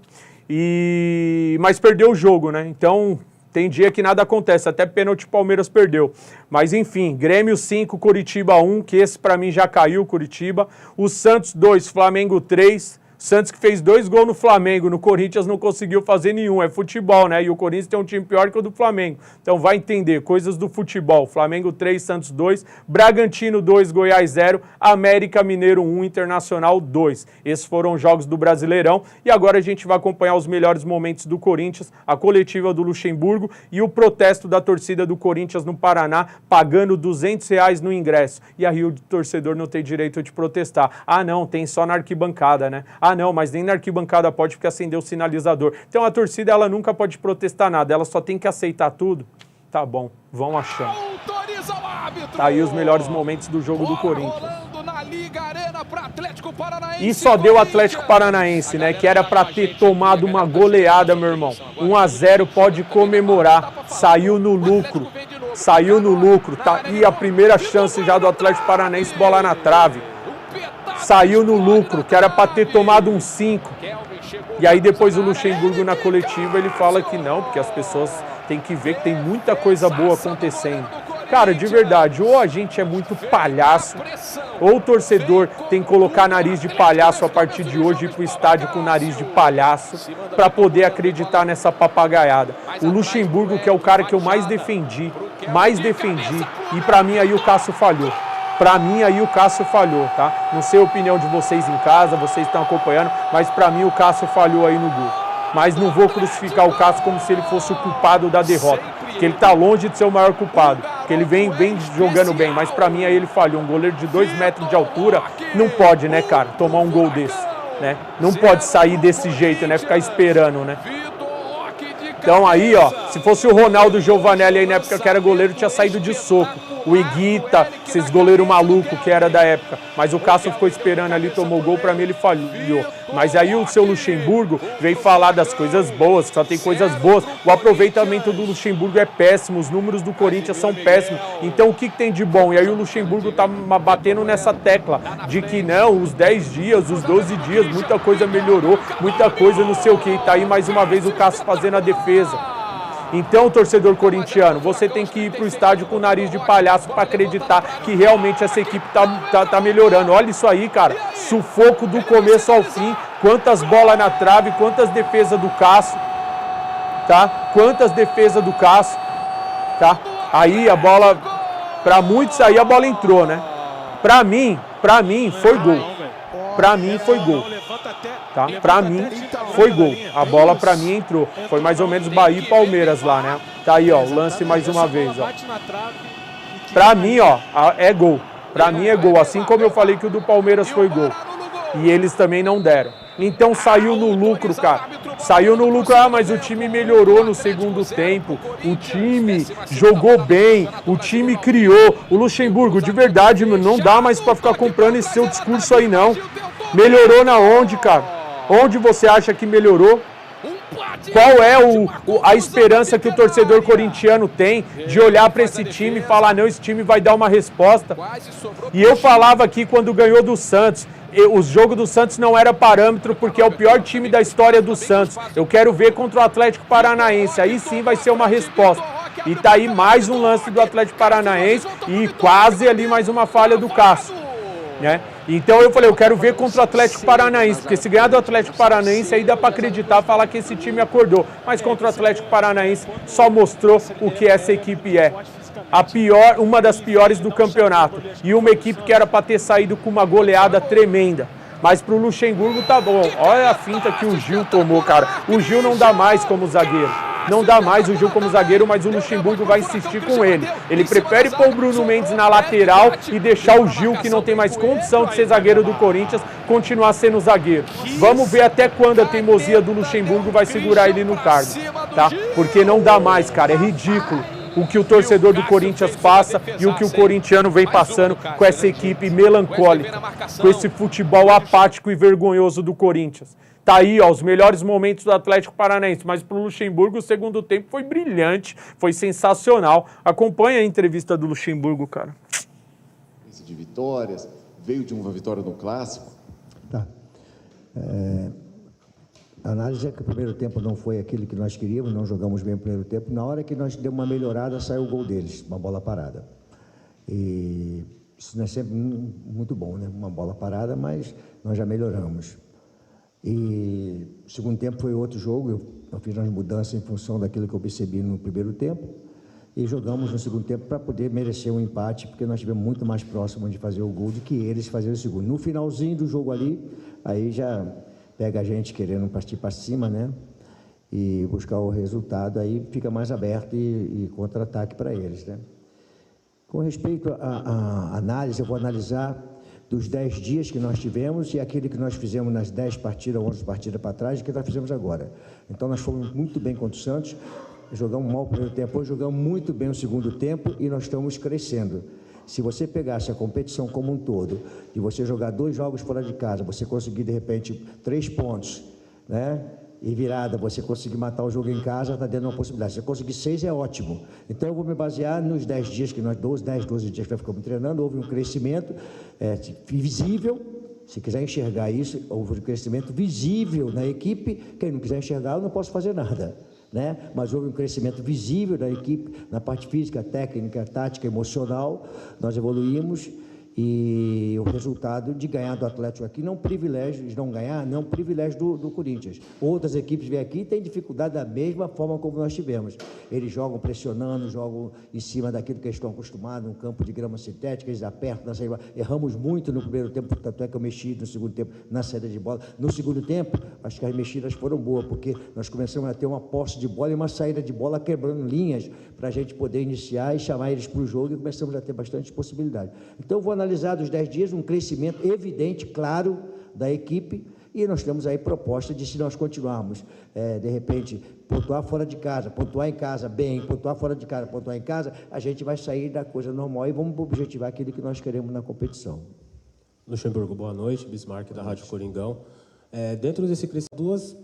hein? Mas perdeu o jogo, né? Então Tem dia que nada acontece, até pênalti o Palmeiras perdeu. Mas enfim, Grêmio 5, Curitiba 1, que esse pra mim já caiu, Curitiba. O Santos 2, Flamengo 3. Santos que fez 2 gols no Flamengo, no Corinthians não conseguiu fazer nenhum, é futebol, né? E o Corinthians tem um time pior que o do Flamengo. Então vai entender, coisas do futebol. Flamengo 3, Santos 2, Bragantino 2, Goiás 0, América Mineiro 1, Internacional 2. Esses foram os jogos do Brasileirão e agora a gente vai acompanhar os melhores momentos do Corinthians, a coletiva do Luxemburgo e o protesto da torcida do Corinthians no Paraná, pagando R$200 no ingresso. E aí o torcedor não tem direito de protestar. Ah não, tem só na arquibancada, né? Ah não, mas nem na arquibancada pode porque acendeu o sinalizador. Então a torcida ela nunca pode protestar nada, ela só tem que aceitar tudo. Tá bom, vão achando. Tá aí os melhores momentos do jogo do Corinthians. E só deu o Atlético Paranaense, né? Que era pra ter tomado uma goleada, meu irmão. 1-0, pode comemorar. Saiu no lucro. Saiu no lucro. Tá aí a primeira chance já do Atlético Paranaense, bola na trave. Saiu no lucro, que era para ter tomado um 5. E aí depois o Luxemburgo na coletiva ele fala que não, porque as pessoas têm que ver que tem muita coisa boa acontecendo. Cara, de verdade, ou a gente é muito palhaço, ou o torcedor tem que colocar nariz de palhaço a partir de hoje e ir pro estádio com nariz de palhaço para poder acreditar nessa papagaiada. O Luxemburgo, que é o cara que eu mais defendi, e para mim aí o Cássio falhou. Pra mim, aí o Cássio falhou, tá? Não sei a opinião de vocês em casa, vocês estão acompanhando, mas pra mim o Cássio falhou aí no gol. Mas não vou crucificar o Cássio como se ele fosse o culpado da derrota, porque ele tá longe de ser o maior culpado, porque ele vem jogando bem, mas pra mim aí ele falhou. Um goleiro de 2 metros de altura não pode, né, cara, tomar um gol desse, né? Não pode sair desse jeito, né, ficar esperando, né? Então aí, ó, se fosse o Ronaldo Giovanelli aí na época que era goleiro, tinha saído de soco. O Higuita, esses goleiros malucos que era da época. Mas o Cássio ficou esperando ali, tomou gol, pra mim ele falhou. Mas aí o seu Luxemburgo veio falar das coisas boas, só tem coisas boas. O aproveitamento do Luxemburgo é péssimo, os números do Corinthians são péssimos. Então o que tem de bom? E aí o Luxemburgo tá batendo nessa tecla de que não, os 10 dias, os 12 dias, muita coisa melhorou, muita coisa não sei o que. E tá aí mais uma vez o Cássio fazendo a defesa. Então, torcedor corintiano, você tem que ir para o estádio com o nariz de palhaço para acreditar que realmente essa equipe tá melhorando. Olha isso aí, cara. Sufoco do começo ao fim. Quantas bolas na trave, quantas defesas do Cássio, tá? Quantas defesas do Cássio, tá? Aí a bola, para muitos aí a bola entrou, né? Para mim foi gol. Para mim foi gol. Tá? Pra mim foi gol. A bola pra mim entrou. Foi mais ou menos Bahia e Palmeiras lá, né? Tá aí, ó, o lance mais uma vez, ó. Pra mim, ó, é gol. Pra mim é gol. Assim como eu falei que o do Palmeiras foi gol. E eles também não deram. Então saiu no lucro, cara. Saiu no lucro. Ah, mas o time melhorou no segundo tempo. O time jogou bem. O time criou. O Luxemburgo, de verdade, meu, não dá mais pra ficar comprando esse seu discurso aí, não. Melhorou na onde, cara? Onde você acha que melhorou? Qual é a esperança que o torcedor corintiano tem de olhar para esse time e falar, não, esse time vai dar uma resposta? E eu falava aqui quando ganhou do Santos, o jogo do Santos não era parâmetro porque é o pior time da história do Santos. Eu quero ver contra o Atlético Paranaense, aí sim vai ser uma resposta. E tá aí mais um lance do Atlético Paranaense e quase ali mais uma falha do Cássio, né? Então eu falei, eu quero ver contra o Atlético Paranaense, porque se ganhar do Atlético Paranaense aí dá para acreditar, falar que esse time acordou. Mas contra o Atlético Paranaense só mostrou o que essa equipe é. Uma das piores do campeonato. E uma equipe que era para ter saído com uma goleada tremenda. Mas pro Luxemburgo tá bom. Olha a finta que o Gil tomou, cara. O Gil não dá mais como zagueiro. Não dá mais o Gil como zagueiro, mas o Luxemburgo vai insistir com ele. Ele prefere pôr o Bruno Mendes na lateral e deixar o Gil, que não tem mais condição de ser zagueiro do Corinthians, continuar sendo zagueiro. Vamos ver até quando a teimosia do Luxemburgo vai segurar ele no cargo, tá? Porque não dá mais, cara, é ridículo o que o torcedor do Corinthians passa e o que o corintiano vem passando com essa equipe melancólica, com esse futebol apático e vergonhoso do Corinthians. Tá aí, ó, os melhores momentos do Atlético Paranaense, mas pro Luxemburgo o segundo tempo foi brilhante, foi sensacional. Acompanha a entrevista do Luxemburgo, cara. De vitórias, veio de uma vitória no Clássico. Tá. A análise é que o primeiro tempo não foi aquilo que nós queríamos, não jogamos bem o primeiro tempo. Na hora que nós demos uma melhorada, saiu o gol deles, uma bola parada. E isso não é sempre muito bom, né? Uma bola parada, mas nós já melhoramos. E o segundo tempo foi outro jogo, eu fiz umas mudanças em função daquilo que eu percebi no primeiro tempo e jogamos no segundo tempo para poder merecer um empate, porque nós estivemos muito mais próximos de fazer o gol do que eles fazerem o segundo. No finalzinho do jogo ali, aí já pega a gente querendo partir para cima, né? E buscar o resultado, aí fica mais aberto e contra-ataque para eles, né? Com respeito à análise, eu vou analisar dos 10 dias que nós tivemos e aquele que nós fizemos nas 10 partidas, 11 partidas para trás, e que nós fizemos agora. Então, nós fomos muito bem contra o Santos, jogamos mal o primeiro tempo, hoje jogamos muito bem o segundo tempo e nós estamos crescendo. Se você pegasse a competição como um todo, de você jogar 2 jogos fora de casa, você conseguir, de repente, 3 pontos, né? E virada, você conseguir matar o jogo em casa, está dando uma possibilidade. Se você conseguir 6, é ótimo. Então, eu vou me basear nos 10 dias que nós, 10, 12 dias que nós ficamos treinando, houve um crescimento visível. Se quiser enxergar isso, houve um crescimento visível na equipe. Quem não quiser enxergar, eu não posso fazer nada, né? Mas houve um crescimento visível da equipe, na parte física, técnica, tática, emocional. Nós evoluímos. E o resultado de ganhar do Atlético aqui não é um privilégio, de não ganhar, não é um privilégio do Corinthians. Outras equipes vêm aqui e têm dificuldade da mesma forma como nós tivemos. Eles jogam pressionando, jogam em cima daquilo que eles estão acostumados, um campo de grama sintética, eles apertam na saída. Erramos muito no primeiro tempo, tanto é que eu mexi no segundo tempo na saída de bola. No segundo tempo, acho que as mexidas foram boas, porque nós começamos a ter uma posse de bola e uma saída de bola quebrando linhas para a gente poder iniciar e chamar eles para o jogo e começamos a ter bastante possibilidade. Então, eu vou analisar dos 10 dias um crescimento evidente, claro, da equipe, e nós temos aí proposta de, se nós continuarmos, de repente, pontuar fora de casa, pontuar em casa bem, pontuar fora de casa, pontuar em casa, a gente vai sair da coisa normal e vamos objetivar aquilo que nós queremos na competição. Luxemburgo, boa noite, Bismarck da Rádio Coringão. Dentro desse crescimento, 2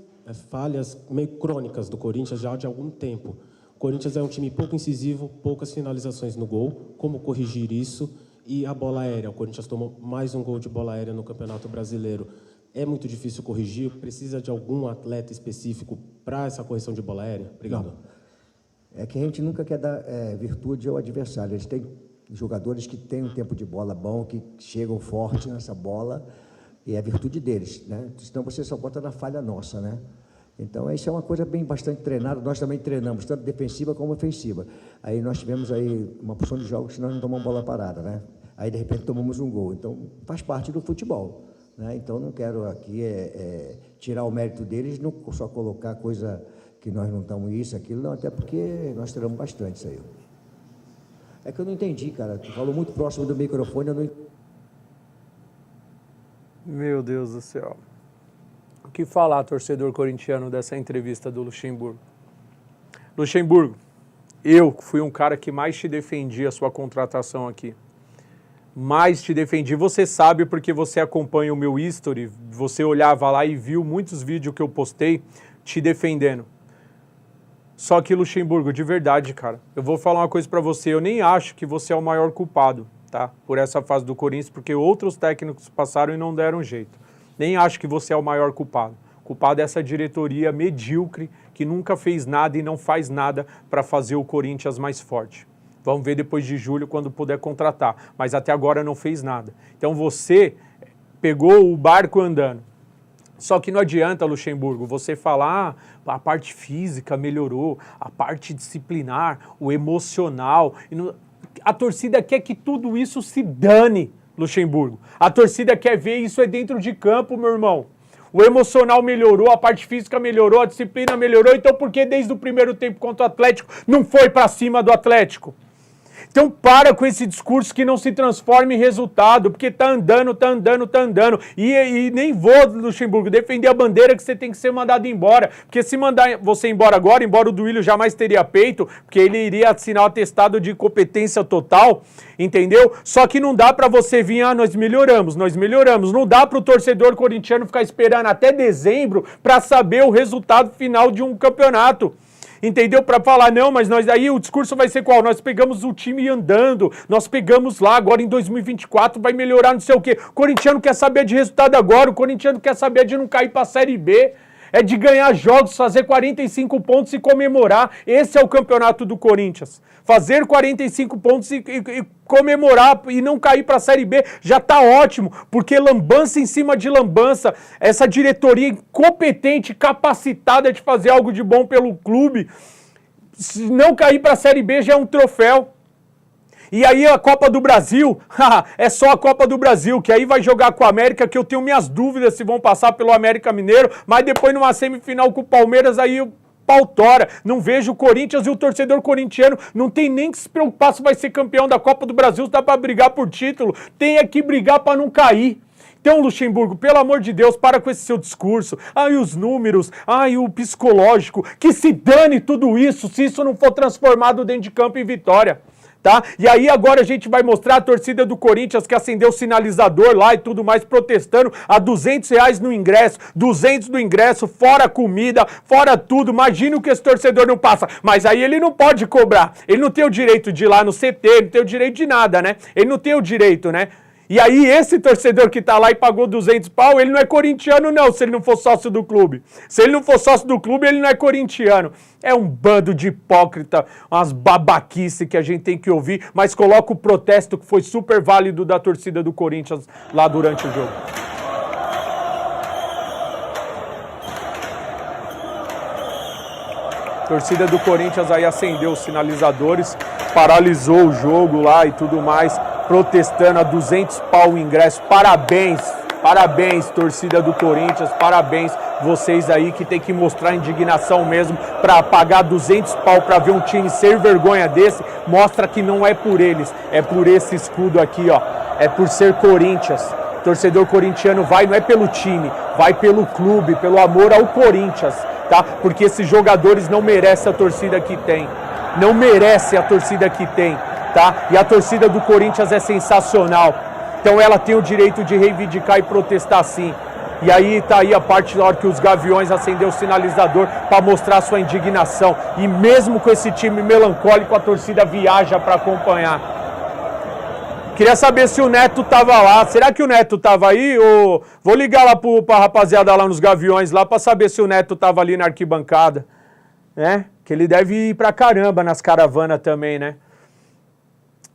falhas meio crônicas do Corinthians já de algum tempo. O Corinthians é um time pouco incisivo, poucas finalizações no gol, como corrigir isso? E a bola aérea, o Corinthians tomou mais um gol de bola aérea no Campeonato Brasileiro. É muito difícil corrigir? Precisa de algum atleta específico para essa correção de bola aérea? Obrigado. Não. É que a gente nunca quer dar virtude ao adversário. Eles têm jogadores que têm um tempo de bola bom, que chegam forte nessa bola, e é a virtude deles, né? Senão você só bota na falha nossa, né? Então, isso é uma coisa bastante treinada. Nós também treinamos, tanto defensiva como ofensiva. Aí nós tivemos aí uma porção de jogos que nós não tomamos bola parada, né? Aí, de repente, tomamos um gol. Então, faz parte do futebol, né? Então, não quero aqui tirar o mérito deles, não só colocar coisa que nós não estamos isso, aquilo, não, até porque nós treinamos bastante isso aí. É que eu não entendi, cara. Tu falou muito próximo do microfone, eu não entendi. Meu Deus do céu. O que falar, torcedor corintiano, dessa entrevista do Luxemburgo? Luxemburgo, eu fui um cara que mais te defendi a sua contratação aqui. Mais te defendi. Você sabe porque você acompanha o meu history, você olhava lá e viu muitos vídeos que eu postei te defendendo. Só que, Luxemburgo, de verdade, cara, eu vou falar uma coisa pra você, eu nem acho que você é o maior culpado, tá? Por essa fase do Corinthians, porque outros técnicos passaram e não deram jeito. Nem acho que você é o maior culpado. O culpado é essa diretoria medíocre que nunca fez nada e não faz nada para fazer o Corinthians mais forte. Vamos ver depois de julho quando puder contratar, mas até agora não fez nada. Então você pegou o barco andando. Só que não adianta, Luxemburgo, você falar a parte física melhorou, a parte disciplinar, o emocional. A torcida quer que tudo isso se dane, Luxemburgo. A torcida quer ver isso dentro de campo, meu irmão. O emocional melhorou, a parte física melhorou, a disciplina melhorou. Então por que desde o primeiro tempo contra o Atlético não foi para cima do Atlético? Então para com esse discurso que não se transforma em resultado, porque tá andando. E nem vou, Luxemburgo, defender a bandeira que você tem que ser mandado embora. Porque se mandar você embora agora, embora o Duílio jamais teria peito, porque ele iria assinar o atestado de competência total, entendeu? Só que não dá pra você vir, nós melhoramos. Não dá pro torcedor corintiano ficar esperando até dezembro pra saber o resultado final de um campeonato. Entendeu? Para falar, não, mas nós aí o discurso vai ser qual? Nós pegamos o time andando, nós pegamos lá, agora em 2024 vai melhorar não sei o quê. O corintiano quer saber de resultado agora, o corintiano quer saber de não cair para a Série B. É de ganhar jogos, fazer 45 pontos e comemorar. Esse é o campeonato do Corinthians. Fazer 45 pontos e comemorar e não cair para a Série B já tá ótimo, porque lambança em cima de lambança, essa diretoria incompetente, capacitada de fazer algo de bom pelo clube, se não cair para a Série B já é um troféu. E aí a Copa do Brasil, é só a Copa do Brasil, que aí vai jogar com a América, que eu tenho minhas dúvidas se vão passar pelo América Mineiro, mas depois numa semifinal com o Palmeiras, aí o pau tora. Não vejo o Corinthians e o torcedor corintiano não tem nem que se preocupar se vai ser campeão da Copa do Brasil, se dá para brigar por título, tem que brigar para não cair. Então, Luxemburgo, pelo amor de Deus, para com esse seu discurso. Ai, os números, ai, o psicológico, que se dane tudo isso, se isso não for transformado dentro de campo em vitória. Tá? E aí agora a gente vai mostrar a torcida do Corinthians que acendeu o sinalizador lá e tudo mais, protestando a R$200 no ingresso, 200 no ingresso, fora comida, fora tudo. Imagina o que esse torcedor não passa. Mas aí ele não pode cobrar. Ele não tem o direito de ir lá no CT, ele não tem o direito de nada, né? Ele não tem o direito, né? E aí esse torcedor que tá lá e pagou 200 pau, ele não é corintiano não, se ele não for sócio do clube. Se ele não for sócio do clube, ele não é corintiano. É um bando de hipócrita, umas babaquice que a gente tem que ouvir, mas coloca o protesto que foi super válido da torcida do Corinthians lá durante o jogo. A torcida do Corinthians aí acendeu os sinalizadores, paralisou o jogo lá e tudo mais, protestando a 200 pau o ingresso. Parabéns, parabéns, torcida do Corinthians, parabéns vocês aí que tem que mostrar indignação mesmo para pagar 200 pau para ver um time ser vergonha desse, mostra que não é por eles, é por esse escudo aqui, ó, é por ser Corinthians. Torcedor corintiano vai, não é pelo time, vai pelo clube, pelo amor ao Corinthians, tá? Porque esses jogadores não merecem a torcida que tem, não merecem a torcida que tem. Tá? E a torcida do Corinthians é sensacional. Então ela tem o direito de reivindicar e protestar sim. E aí tá aí a parte da hora que os Gaviões acendeu o sinalizador para mostrar sua indignação. E mesmo com esse time melancólico, a torcida viaja para acompanhar. Queria saber se o Neto tava lá. Será que o Neto tava aí? Ou... Vou ligar lá pra rapaziada lá nos Gaviões lá para saber se o Neto tava ali na arquibancada. Né? Que ele deve ir pra caramba nas caravanas também, né?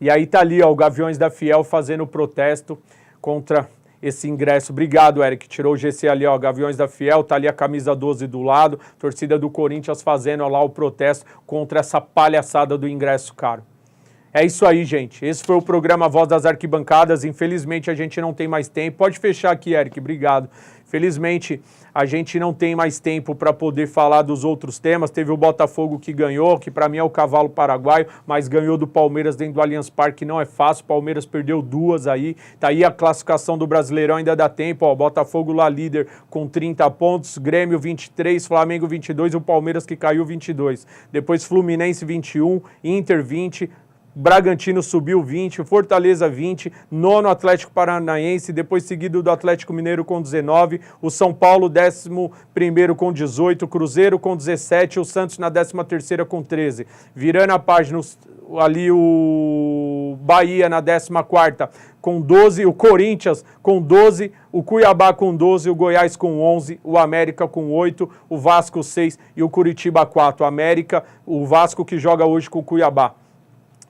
E aí tá ali, ó, o Gaviões da Fiel fazendo protesto contra esse ingresso. Obrigado, Eric, tirou o GC ali, ó, Gaviões da Fiel, tá ali a camisa 12 do lado, torcida do Corinthians fazendo ó, lá o protesto contra essa palhaçada do ingresso caro. É isso aí, gente. Esse foi o programa Voz das Arquibancadas. Infelizmente, a gente não tem mais tempo. Pode fechar aqui, Eric. Obrigado. Felizmente, a gente não tem mais tempo para poder falar dos outros temas. Teve o Botafogo que ganhou, que para mim é o cavalo paraguaio, mas ganhou do Palmeiras dentro do Allianz Parque, não é fácil. O Palmeiras perdeu 2 aí. Tá aí a classificação do Brasileirão, ainda dá tempo. Ó, Botafogo lá líder com 30 pontos, Grêmio 23, Flamengo 22 e o Palmeiras que caiu 22. Depois Fluminense 21, Inter 20, Bragantino subiu 20, Fortaleza 20, nono Atlético Paranaense, depois seguido do Atlético Mineiro com 19, o São Paulo 11º com 18, Cruzeiro com 17, o Santos na 13ª com 13. Virando a página, ali o Bahia na 14ª com 12, o Corinthians com 12, o Cuiabá com 12, o Goiás com 11, o América com 8, o Vasco 6 e o Curitiba 4. O América, o Vasco que joga hoje com o Cuiabá.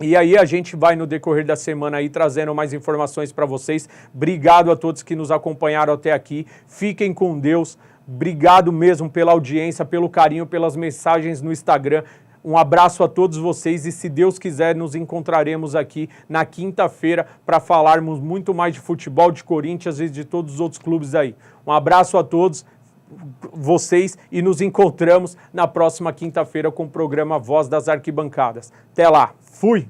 E aí a gente vai no decorrer da semana aí trazendo mais informações para vocês. Obrigado a todos que nos acompanharam até aqui. Fiquem com Deus. Obrigado mesmo pela audiência, pelo carinho, pelas mensagens no Instagram. Um abraço a todos vocês e se Deus quiser nos encontraremos aqui na quinta-feira para falarmos muito mais de futebol, de Corinthians e de todos os outros clubes aí. Um abraço a todos vocês e nos encontramos na próxima quinta-feira com o programa Voz das Arquibancadas. Até lá, fui!